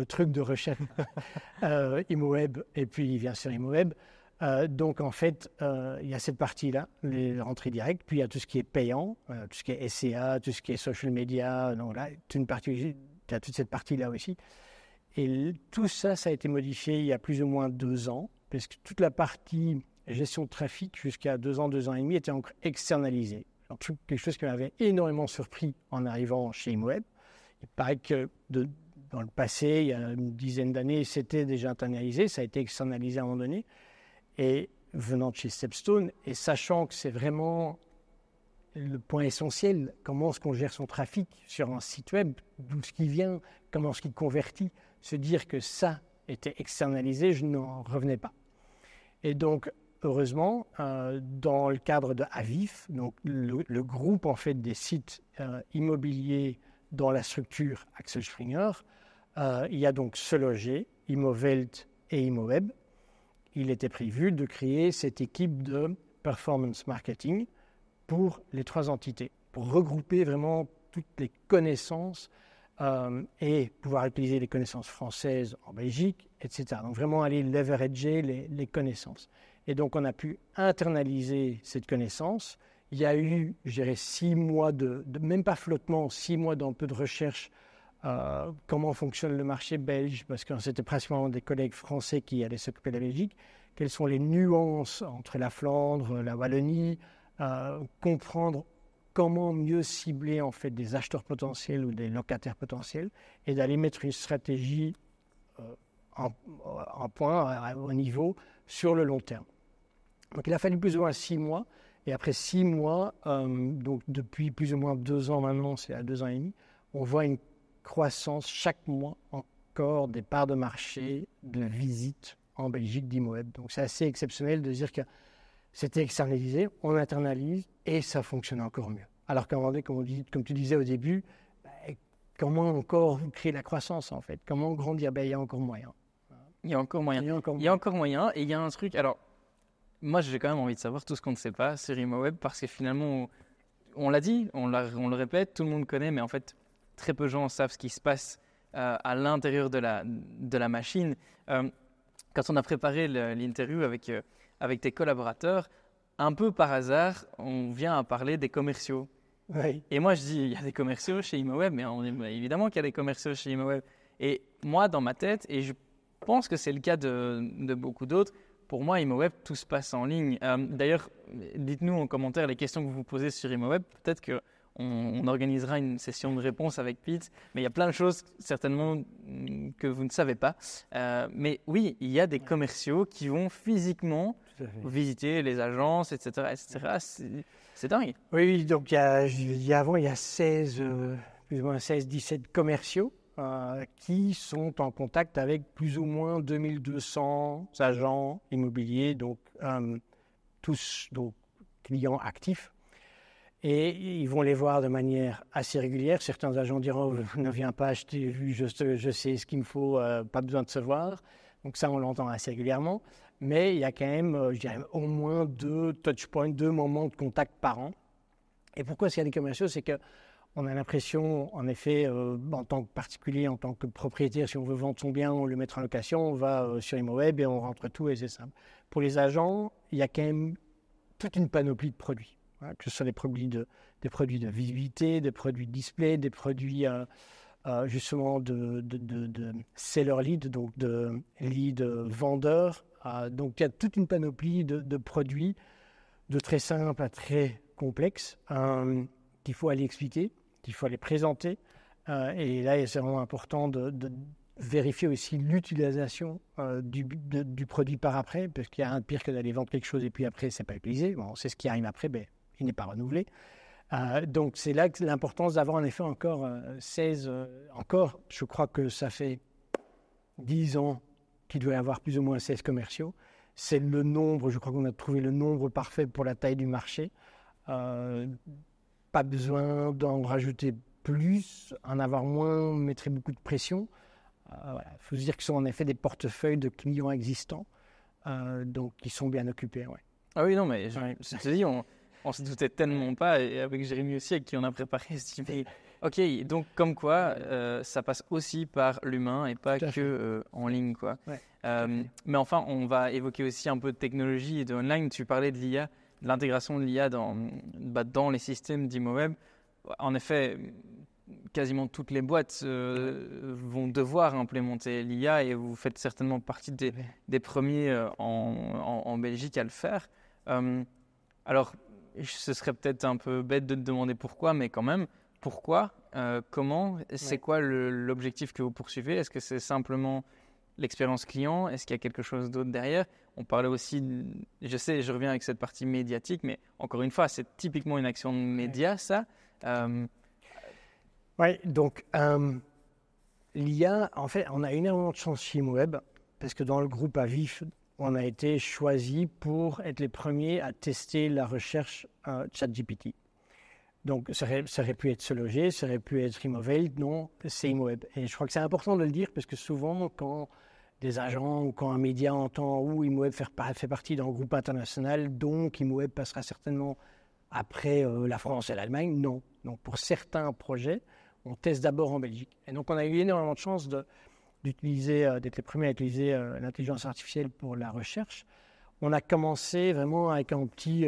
truc de recherche Imoweb, et puis il vient sur Imoweb. Donc en fait, il y a cette partie-là, les rentrées directes, puis il y a tout ce qui est payant, tout ce qui est SEA, tout ce qui est social media, donc là, il y a toute cette partie-là aussi. Et tout ça, ça a été modifié il y a plus ou moins 2 ans, parce que toute la partie gestion de trafic, jusqu'à 2 ans et demi, était encore externalisée. Quelque chose qui m'avait énormément surpris en arrivant chez Imoweb. Il paraît que dans le passé, il y a une dizaine d'années, c'était déjà internalisé, ça a été externalisé à un moment donné. Et venant de chez Stepstone, et sachant que c'est vraiment le point essentiel, comment est-ce qu'on gère son trafic sur un site web, d'où ce qui vient, comment est-ce qu'il convertit, se dire que ça était externalisé, je n'en revenais pas. Et donc, heureusement, dans le cadre de Avif, donc le groupe en fait des sites immobiliers dans la structure Axel Springer, il y a donc SeLoger, Immowelt et Imoweb. Il était prévu de créer cette équipe de performance marketing pour les 3 entités, pour regrouper vraiment toutes les connaissances et pouvoir utiliser les connaissances françaises en Belgique, etc. Donc vraiment aller leverager les connaissances. Et donc on a pu internaliser cette connaissance. Il y a eu, je dirais, 6 mois même pas flottement, 6 mois d'un peu de recherche. Comment fonctionne le marché belge, parce que c'était principalement des collègues français qui allaient s'occuper de la Belgique, quelles sont les nuances entre la Flandre, la Wallonie, comprendre comment mieux cibler en fait des acheteurs potentiels ou des locataires potentiels, et d'aller mettre une stratégie en point, au niveau, sur le long terme. Donc il a fallu plus ou moins 6 mois, et après 6 mois, donc depuis plus ou moins 2 ans maintenant, c'est à 2 ans et demi, on voit une croissance chaque mois encore des parts de marché, de visite en Belgique d'Imoweb. Donc c'est assez exceptionnel de dire que c'était externalisé, on internalise et ça fonctionne encore mieux. Alors qu'à un moment donné, comme tu disais au début, comment encore créer la croissance en fait? Comment grandir? Il y a encore moyen. Il y a encore moyen. Il y a encore moyen et il y a un truc. Alors, moi j'ai quand même envie de savoir tout ce qu'on ne sait pas sur Imoweb parce que finalement, on l'a dit, on le répète, tout le monde connaît, mais en fait, très peu de gens savent ce qui se passe à l'intérieur de la machine. Quand on a préparé l'interview avec tes collaborateurs, un peu par hasard, on vient à parler des commerciaux. Oui. Et moi, je dis, il y a des commerciaux chez Imoweb, mais évidemment qu'il y a des commerciaux chez Imoweb. Et moi, dans ma tête, et je pense que c'est le cas de beaucoup d'autres, pour moi, Imoweb, tout se passe en ligne. D'ailleurs, dites-nous en commentaire les questions que vous vous posez sur Imoweb. Peut-être qu'on organisera une session de réponse avec Pete, mais il y a plein de choses certainement que vous ne savez pas. Mais oui, il y a des commerciaux qui vont physiquement visiter les agences, etc. C'est dingue. Oui, donc il y a 16, plus ou moins 16-17 commerciaux qui sont en contact avec plus ou moins 2200 agents immobiliers, donc tous donc, clients actifs. Et ils vont les voir de manière assez régulière. Certains agents diront « ne viens pas, je sais ce qu'il me faut, pas besoin de se voir ». Donc ça, on l'entend assez régulièrement. Mais il y a quand même, je dirais, au moins 2 touchpoints, 2 moments de contact par an. Et pourquoi s'il y a des commerciaux, c'est qu'on a l'impression, en effet, en tant que particulier, en tant que propriétaire, si on veut vendre son bien, on le met en location, on va sur Imoweb et on rentre tout et c'est simple. Pour les agents, il y a quand même toute une panoplie de produits. Que ce soit des produits de visibilité, des produits de display, des produits justement de seller lead, donc de lead vendeur. Donc il y a toute une panoplie de produits, de très simples à très complexes, qu'il faut aller expliquer, qu'il faut aller présenter. Et là, c'est vraiment important de vérifier aussi l'utilisation du produit par après, parce qu'il y a rien de pire que d'aller vendre quelque chose et puis après, c'est pas utilisé. Bon, on sait ce qui arrive après, mais il n'est pas renouvelé. Donc, c'est là que l'importance d'avoir en effet encore 16... je crois que ça fait 10 ans qu'il doit y avoir plus ou moins 16 commerciaux. C'est le nombre, je crois qu'on a trouvé le nombre parfait pour la taille du marché. Pas besoin d'en rajouter plus, en avoir moins mettrait beaucoup de pression. Voilà. Il faut se dire que ce sont en effet des portefeuilles de clients existants, donc qui sont bien occupés. Ouais. Ah oui, non, mais je te dis, on se doutait tellement pas, et avec Jérémy aussi, avec qui on a préparé, ce mais ok, donc comme quoi, ça passe aussi par l'humain et pas que en ligne, quoi. Ouais, mais enfin, on va évoquer aussi un peu de technologie et de online. Tu parlais de l'IA, de l'intégration de l'IA dans les systèmes d'ImoWeb. En effet, quasiment toutes les boîtes vont devoir implémenter l'IA et vous faites certainement partie des premiers en Belgique à le faire. Alors, ce serait peut-être un peu bête de te demander pourquoi, mais quand même, pourquoi, comment, c'est quoi l'objectif que vous poursuivez? Est-ce que c'est simplement l'expérience client? Est-ce qu'il y a quelque chose d'autre derrière? On parlait aussi, je sais, je reviens avec cette partie médiatique, mais encore une fois, c'est typiquement une action de média, ça. Oui, donc l'IA, en fait, on a énormément de chance chez ImoWeb, parce que dans le groupe Avif, on a été choisi pour être les premiers à tester la recherche ChatGPT. Donc, ça aurait pu être Se Loger, ça aurait pu être Imovelt, non, c'est ImoWeb. Et je crois que c'est important de le dire, parce que souvent, quand des agents ou quand un média entend « ImoWeb fait partie d'un groupe international, donc ImoWeb passera certainement après la France et l'Allemagne », non. Donc, pour certains projets, on teste d'abord en Belgique. Et donc, on a eu énormément de chance d'être les premiers à utiliser l'intelligence artificielle pour la recherche. On a commencé vraiment avec un petit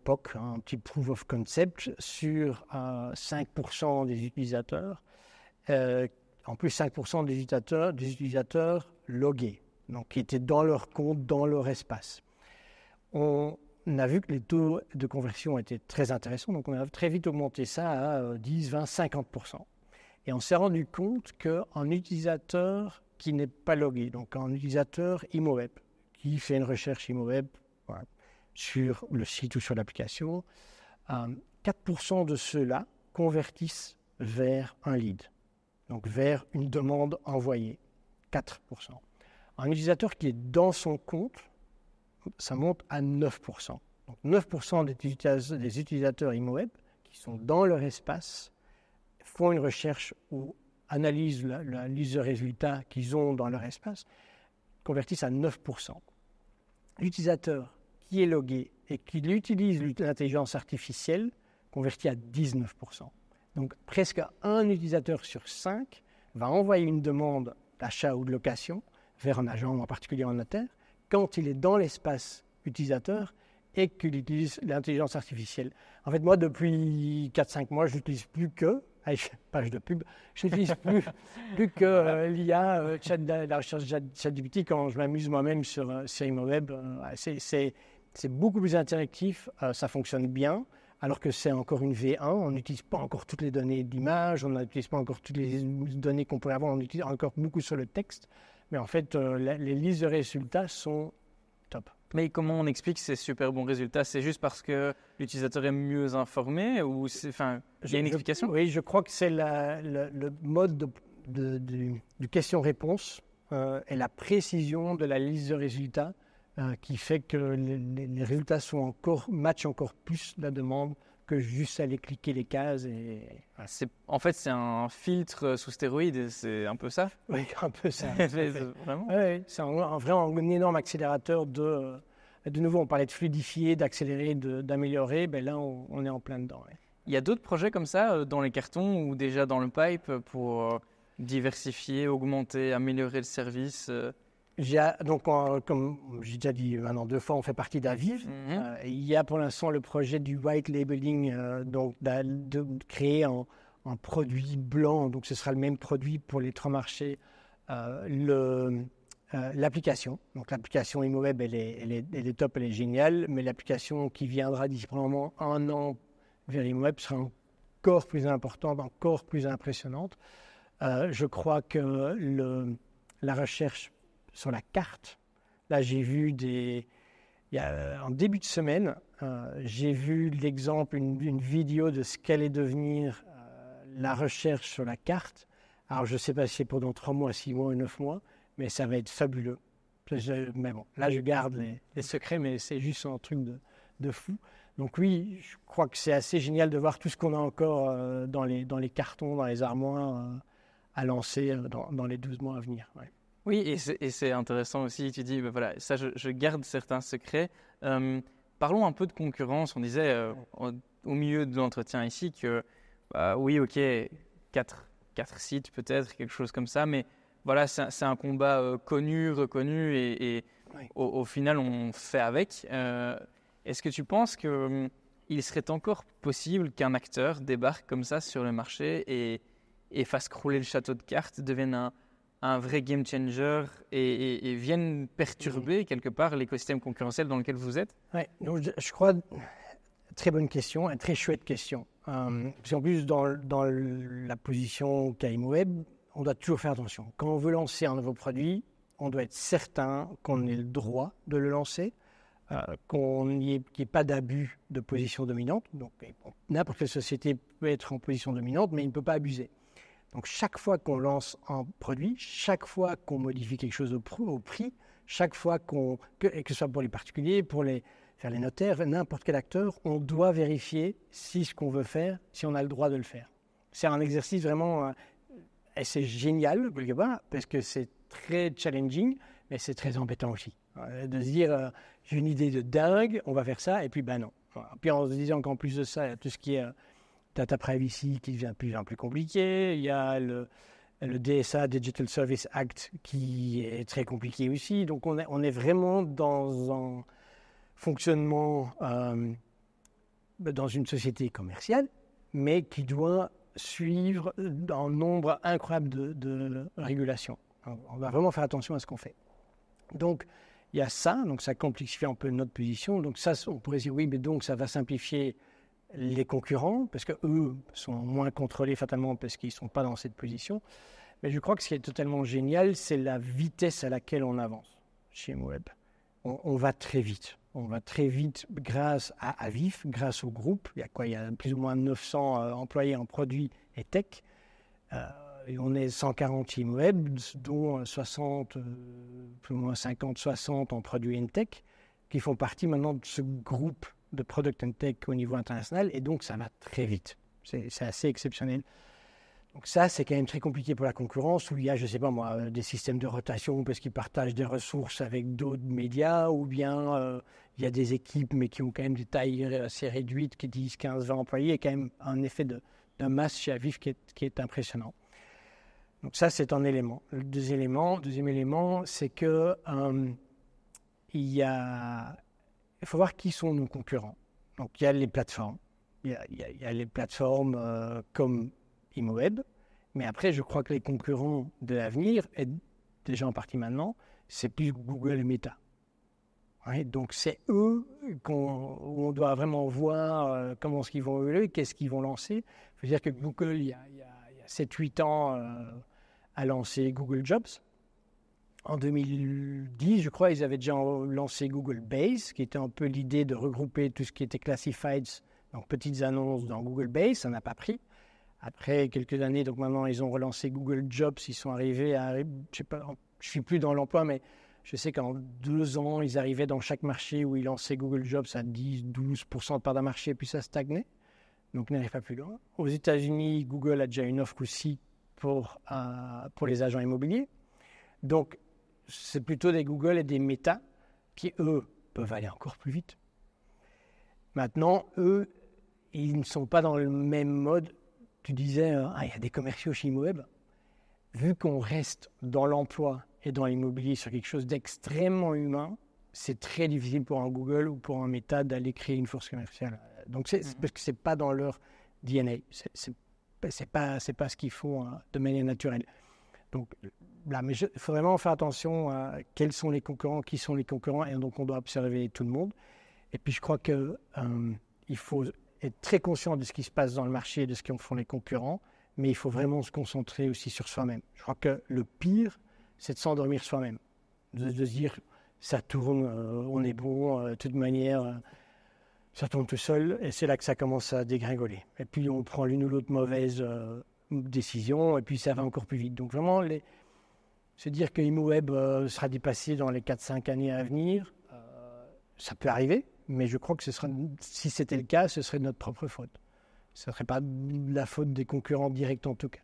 POC, un petit Proof of Concept sur 5% des utilisateurs. En plus, 5% des utilisateurs logués, donc qui étaient dans leur compte, dans leur espace. On a vu que les taux de conversion étaient très intéressants, donc on a très vite augmenté ça à 10, 20, 50%. Et on s'est rendu compte qu'un utilisateur qui n'est pas logué, donc un utilisateur ImoWeb, qui fait une recherche ImoWeb sur le site ou sur l'application, 4% de ceux-là convertissent vers un lead, donc vers une demande envoyée, 4%. Un utilisateur qui est dans son compte, ça monte à 9%. Donc 9% des utilisateurs ImoWeb qui sont dans leur espace font une recherche ou analysent la liste de résultats qu'ils ont dans leur espace, convertissent à 9%. L'utilisateur qui est logué et qui utilise l'intelligence artificielle convertit à 19%. Donc presque un utilisateur sur 5 va envoyer une demande d'achat ou de location vers un agent, en particulier en notaire, quand il est dans l'espace utilisateur et qu'il utilise l'intelligence artificielle. En fait, moi, depuis 4-5 mois, je n'utilise plus que, page de pub, je n'utilise plus que l'IA, la recherche ChatGPT quand je m'amuse moi-même sur ImoWeb. C'est beaucoup plus interactif, ça fonctionne bien, alors que c'est encore une V1, on n'utilise pas encore toutes les données d'image, on n'utilise pas encore toutes les données qu'on pourrait avoir, on utilise encore beaucoup sur le texte, mais en fait, les listes de résultats sont top. Mais comment on explique ces super bons résultats? C'est juste parce que l'utilisateur est mieux informé ou il y a une explication? Oui, je crois que c'est le mode du question-réponse et la précision de la liste de résultats qui fait que les résultats matchent encore plus la demande que juste aller cliquer les cases. En fait, c'est un filtre sous stéroïdes, c'est un peu ça? Oui, un peu ça. Vraiment? Oui, c'est vraiment un énorme accélérateur de nouveau, on parlait de fluidifier, d'accélérer, d'améliorer. Ben là, on est en plein dedans. Ouais. Il y a d'autres projets comme ça dans les cartons ou déjà dans le pipe pour diversifier, augmenter, améliorer le service Donc, comme j'ai déjà dit maintenant 2 fois, on fait partie d'Aviv. Il y a pour l'instant le projet du white labeling, donc de créer un produit blanc. Donc, ce sera le même produit pour les 3 marchés. L'application. Donc, l'application ImoWeb, elle est top, elle est géniale. Mais l'application qui viendra d'ici probablement 1 an vers ImoWeb sera encore plus importante, encore plus impressionnante. Je crois que la recherche sur la carte, là j'ai vu en début de semaine, j'ai vu l'exemple, une vidéo de ce qu'allait devenir la recherche sur la carte. Alors je ne sais pas si c'est pendant 3 mois, 6 mois ou 9 mois, mais ça va être fabuleux. Mais bon, là je garde les secrets, mais c'est juste un truc de fou. Donc oui, je crois que c'est assez génial de voir tout ce qu'on a encore dans les cartons, dans les armoires à lancer dans les 12 mois à venir. Ouais. Oui, et c'est intéressant aussi, tu dis, ben voilà, ça je garde certains secrets. Parlons un peu de concurrence. On disait au milieu de l'entretien ici que oui, ok, 4 sites peut-être, quelque chose comme ça, mais voilà, c'est un combat connu, reconnu, et Oui. au final, on fait avec. Est-ce que tu penses qu'il serait encore possible qu'un acteur débarque comme ça sur le marché et fasse crouler le château de cartes, devienne un vrai game changer et vienne perturber quelque part l'écosystème concurrentiel dans lequel vous êtes? Ouais, donc je crois, très bonne question, une très chouette question. Parce qu'en plus, dans la position qu'a ImoWeb, on doit toujours faire attention. Quand on veut lancer un nouveau produit, on doit être certain qu'on ait le droit de le lancer, qu'il n'y ait pas d'abus de position dominante. Donc, n'importe quelle société peut être en position dominante, mais il ne peut pas abuser. Donc, chaque fois qu'on lance un produit, chaque fois qu'on modifie quelque chose au prix, chaque fois que ce soit pour les particuliers, pour les notaires, n'importe quel acteur, on doit vérifier si ce qu'on veut faire, si on a le droit de le faire. C'est un exercice vraiment, et c'est génial quelque part, parce que c'est très challenging, mais c'est très embêtant aussi. De se dire, j'ai une idée de dingue, on va faire ça, et puis non. Puis en se disant qu'en plus de ça, il y a tout ce qui est data privacy qui devient de plus en plus compliqué, il y a le DSA, Digital Service Act, qui est très compliqué aussi. Donc on est vraiment dans un fonctionnement dans une société commerciale, mais qui doit suivre un nombre incroyable de régulations. On va vraiment faire attention à ce qu'on fait. Donc, il y a ça, donc ça complexifie un peu notre position. Donc ça, on pourrait dire, oui, mais donc ça va simplifier les concurrents, parce qu'eux sont moins contrôlés fatalement parce qu'ils ne sont pas dans cette position. Mais je crois que ce qui est totalement génial, c'est la vitesse à laquelle on avance chez ImoWeb. On va très vite. On va très vite grâce à Avif, grâce au groupe. Il y a plus ou moins 900 employés en produits et tech. Et on est 140 chez ImoWeb, dont 60, plus ou moins 50, 60 en produits et tech, qui font partie maintenant de ce groupe de product and tech au niveau international. Et donc, ça va très vite. C'est assez exceptionnel. Donc ça, c'est quand même très compliqué pour la concurrence, où il y a, je ne sais pas moi, des systèmes de rotation parce qu'ils partagent des ressources avec d'autres médias, ou bien il y a des équipes, mais qui ont quand même des tailles assez réduites, qui 10, 15, 20 employés, et quand même un effet de masse chez Avif qui est impressionnant. Donc ça, c'est un élément. Le deuxième élément, c'est que il faut voir qui sont nos concurrents. Donc il y a les plateformes. Il y a les plateformes comme ImoWeb, mais après, je crois que les concurrents de l'avenir, et déjà en partie maintenant, c'est plus Google et Meta. Ouais, donc c'est eux où on doit vraiment voir comment est-ce qu'ils vont évoluer, qu'est-ce qu'ils vont lancer. Il faut dire que Google, il y a 7-8 ans, a lancé Google Jobs. En 2010, je crois, ils avaient déjà lancé Google Base, qui était un peu l'idée de regrouper tout ce qui était classifieds, donc petites annonces dans Google Base. Ça n'a pas pris. Après quelques années, donc maintenant, ils ont relancé Google Jobs. Ils sont arrivés à, je sais pas, je suis plus dans l'emploi, mais je sais qu'en 2 ans, ils arrivaient dans chaque marché où ils lançaient Google Jobs à 10-12% de part d'un marché, puis ça stagnait. Donc, ils n'arrivent pas plus loin. Aux États-Unis, Google a déjà une offre aussi pour les agents immobiliers. Donc, c'est plutôt des Google et des Meta qui, eux, peuvent aller encore plus vite. Maintenant, eux, ils ne sont pas dans le même mode. Tu disais, il y a des commerciaux chez ImoWeb. Vu qu'on reste dans l'emploi et dans l'immobilier sur quelque chose d'extrêmement humain, c'est très difficile pour un Google ou pour un Meta d'aller créer une force commerciale. Donc, c'est parce que ce n'est pas dans leur DNA. C'est pas ce qu'ils font de manière naturelle. Donc, là, mais il faut vraiment faire attention à quels sont les concurrents, qui sont les concurrents, et donc on doit observer tout le monde. Et puis, je crois qu'il faut être très conscient de ce qui se passe dans le marché et de ce qu'en font les concurrents, mais il faut vraiment se concentrer aussi sur soi-même. Je crois que le pire, c'est de s'endormir soi-même, de se dire, ça tourne, on est bon, de toute manière, ça tourne tout seul, et c'est là que ça commence à dégringoler. Et puis, on prend l'une ou l'autre mauvaise décision, et puis ça va encore plus vite. Donc, vraiment, se dire que ImoWeb sera dépassé dans les 4-5 années à venir, ça peut arriver. mais je crois que si c'était le cas, ce serait de notre propre faute. Ce ne serait pas la faute des concurrents directs en tout cas.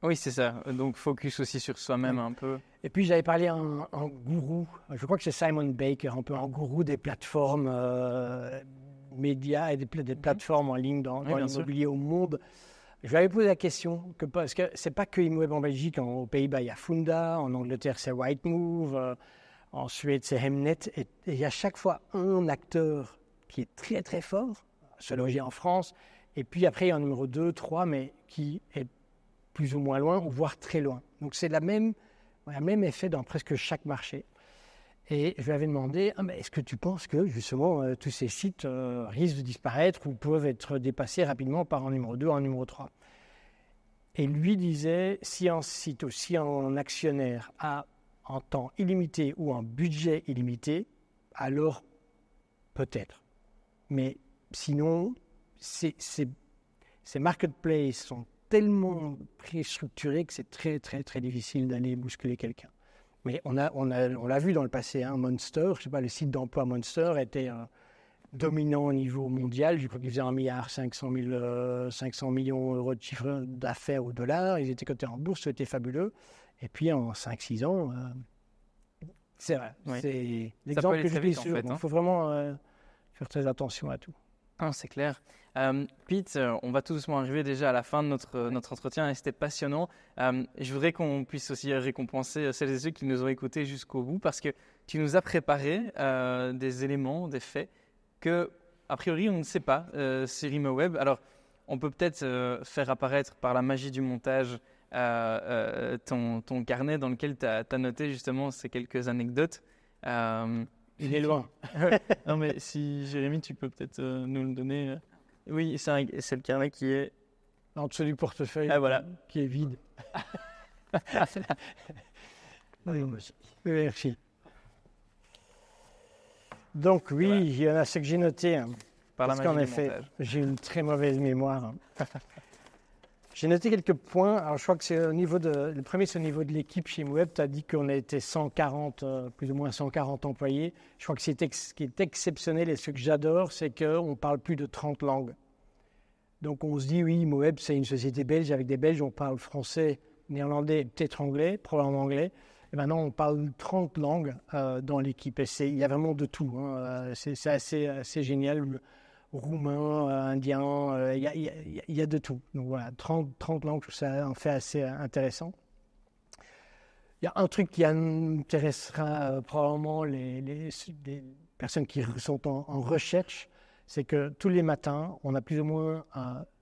Oui, c'est ça. Donc, focus aussi sur soi-même un peu. Et puis, j'avais parlé à un gourou, je crois que c'est Simon Baker, un peu un gourou des plateformes médias et des plateformes en ligne dans l'immobilier au monde. Je lui avais posé la question, parce que ce n'est pas que Imoweb en Belgique, aux Pays-Bas, il y a Funda, en Angleterre, c'est Rightmove, en Suède, c'est Hemnet. Et il y a chaque fois un acteur qui est très, très fort, se loger en France, et puis après, il y a un numéro 2, 3, mais qui est plus ou moins loin, voire très loin. Donc, c'est le même effet dans presque chaque marché. Et je lui avais demandé, mais est-ce que tu penses que, justement, tous ces sites risquent de disparaître ou peuvent être dépassés rapidement par un numéro 2, un numéro 3 ? Et lui disait, si un site ou si un actionnaire a un temps illimité ou un budget illimité, alors peut-être. Mais sinon, ces marketplaces sont tellement préstructurés que c'est très, très, très difficile d'aller bousculer quelqu'un. Mais on l'a vu dans le passé, Monster, je sais pas, le site d'emploi Monster était dominant au niveau mondial. Je crois qu'ils faisaient 1,5 milliard de chiffre d'affaires au dollar. Ils étaient cotés en bourse, c'était fabuleux. Et puis en 5-6 ans, c'est vrai. Oui. C'est l'exemple que je dis sûr. Il faut vraiment faire très attention à tout. Ah, c'est clair. Pete, on va tout doucement arriver déjà à la fin de notre entretien et c'était passionnant. Je voudrais qu'on puisse aussi récompenser celles et ceux qui nous ont écoutés jusqu'au bout parce que tu nous as préparé des éléments, des faits que, a priori, on ne sait pas sur Imoweb. Alors, on peut peut-être faire apparaître par la magie du montage ton carnet dans lequel tu as noté justement ces quelques anecdotes. Il est loin. Non, mais si Jérémy, tu peux peut-être nous le donner. Oui, c'est le carnet qui est en dessous du portefeuille, voilà. Qui est vide. Merci. Donc oui, voilà. Il y en a ce que j'ai noté. Parce qu'en effet, j'ai une très mauvaise mémoire. J'ai noté quelques points. Alors, je crois que c'est le premier, c'est au niveau de l'équipe chez Imoweb. Tu as dit qu'on a été 140, plus ou moins 140 employés. Je crois que ce qui est exceptionnel et ce que j'adore, c'est qu'on parle plus de 30 langues. Donc, on se dit, oui, Imoweb, c'est une société belge. Avec des Belges, on parle français, néerlandais, peut-être anglais, probablement anglais. Et maintenant, on parle 30 langues dans l'équipe. Et il y a vraiment de tout. C'est assez génial. Roumain, indien, il y a de tout. Donc voilà, 30 langues, ça en fait assez intéressant. Il y a un truc qui intéressera probablement les personnes qui sont en recherche, c'est que tous les matins, on a plus ou moins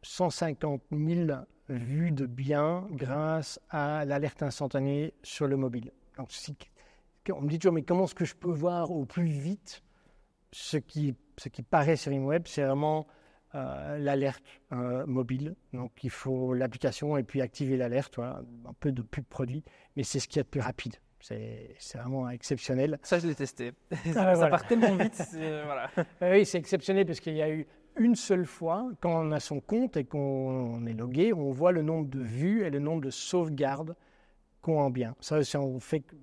150 000 vues de biens grâce à l'alerte instantanée sur le mobile. Donc, on me dit toujours, mais comment est-ce que je peux voir au plus vite ce qui paraît sur Imoweb, c'est vraiment l'alerte mobile. Donc, il faut l'application et puis activer l'alerte, un peu de pub produit, mais c'est ce qu'il y a de plus rapide. C'est vraiment exceptionnel. Ça, je l'ai testé. Ça part tellement vite. Voilà. Oui, c'est exceptionnel parce qu'il y a eu une seule fois, quand on a son compte et qu'on est logué, on voit le nombre de vues et le nombre de sauvegardes qu'on a en bien. Ça, on fait que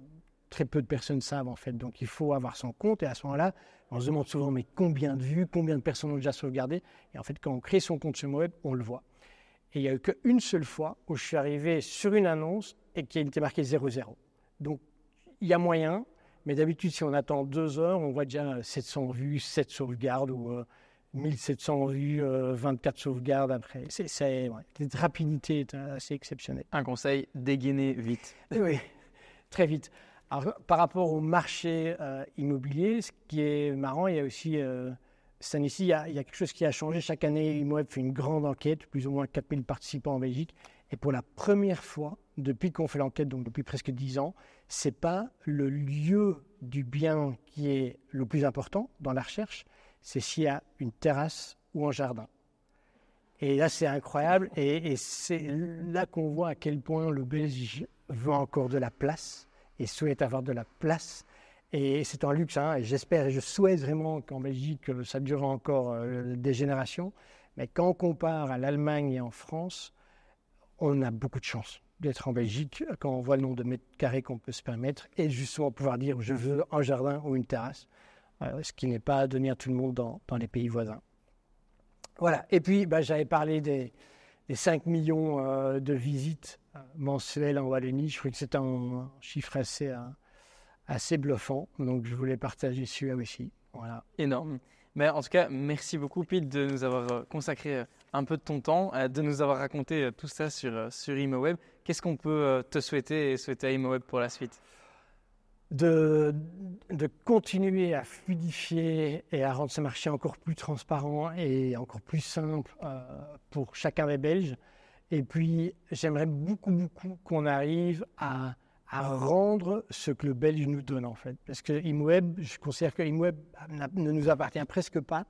très peu de personnes savent en fait. Donc, il faut avoir son compte et à ce moment-là, on se demande souvent, mais combien de vues, combien de personnes ont déjà sauvegardé ? Et en fait, quand on crée son compte sur Imoweb, on le voit. Et il n'y a eu qu'une seule fois où je suis arrivé sur une annonce et qu'il était marqué 00. Donc, il y a moyen, mais d'habitude, si on attend 2 heures, on voit déjà 700 vues, 7 sauvegardes ou 1700 vues, 24 sauvegardes après. Cette rapidité est assez exceptionnelle. Un conseil, dégainer vite. Oui, très vite. Alors, par rapport au marché immobilier, ce qui est marrant, il y a aussi, cette année-ci, il y a quelque chose qui a changé. Chaque année, Imoweb fait une grande enquête, plus ou moins 4000 participants en Belgique. Et pour la première fois, depuis qu'on fait l'enquête, donc depuis presque 10 ans, ce n'est pas le lieu du bien qui est le plus important dans la recherche, c'est s'il y a une terrasse ou un jardin. Et là, c'est incroyable. Et c'est là qu'on voit à quel point le Belge veut encore de la place et souhaite avoir de la place. Et c'est un luxe, et j'espère et je souhaite vraiment qu'en Belgique, ça dure encore des générations. Mais quand on compare à l'Allemagne et en France, on a beaucoup de chance d'être en Belgique quand on voit le nombre de mètres carrés qu'on peut se permettre et justement pouvoir dire je veux un jardin ou une terrasse. ce qui n'est pas donné à tout le monde dans les pays voisins. Voilà. Et puis, j'avais parlé des 5 millions de visites mensuelles en Wallonie. Je trouvais que c'était un chiffre assez bluffant. Donc, je voulais partager celui-là aussi. Voilà. Énorme. Mais en tout cas, merci beaucoup, Pete, de nous avoir consacré un peu de ton temps, de nous avoir raconté tout ça sur ImoWeb. Qu'est-ce qu'on peut te souhaiter et souhaiter à ImoWeb pour la suite ? De continuer à fluidifier et à rendre ce marché encore plus transparent et encore plus simple pour chacun des Belges. Et puis, j'aimerais beaucoup qu'on arrive à rendre ce que le Belge nous donne, en fait. Parce que ImoWeb, je considère que ImoWeb ne nous appartient presque pas.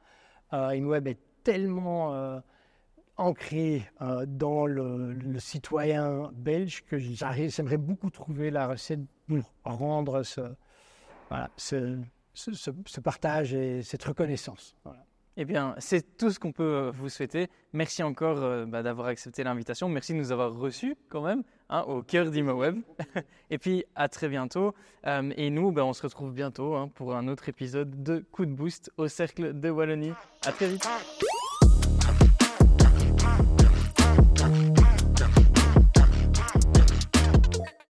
ImoWeb est tellement ancré dans le citoyen belge que j'aimerais beaucoup trouver la recette pour rendre ce partage et cette reconnaissance. Voilà. Eh bien, c'est tout ce qu'on peut vous souhaiter. Merci encore d'avoir accepté l'invitation. Merci de nous avoir reçus quand même au cœur d'ImoWeb. Et puis, à très bientôt. Et nous, on se retrouve bientôt pour un autre épisode de Coup de Boost au Cercle de Wallonie. À très vite.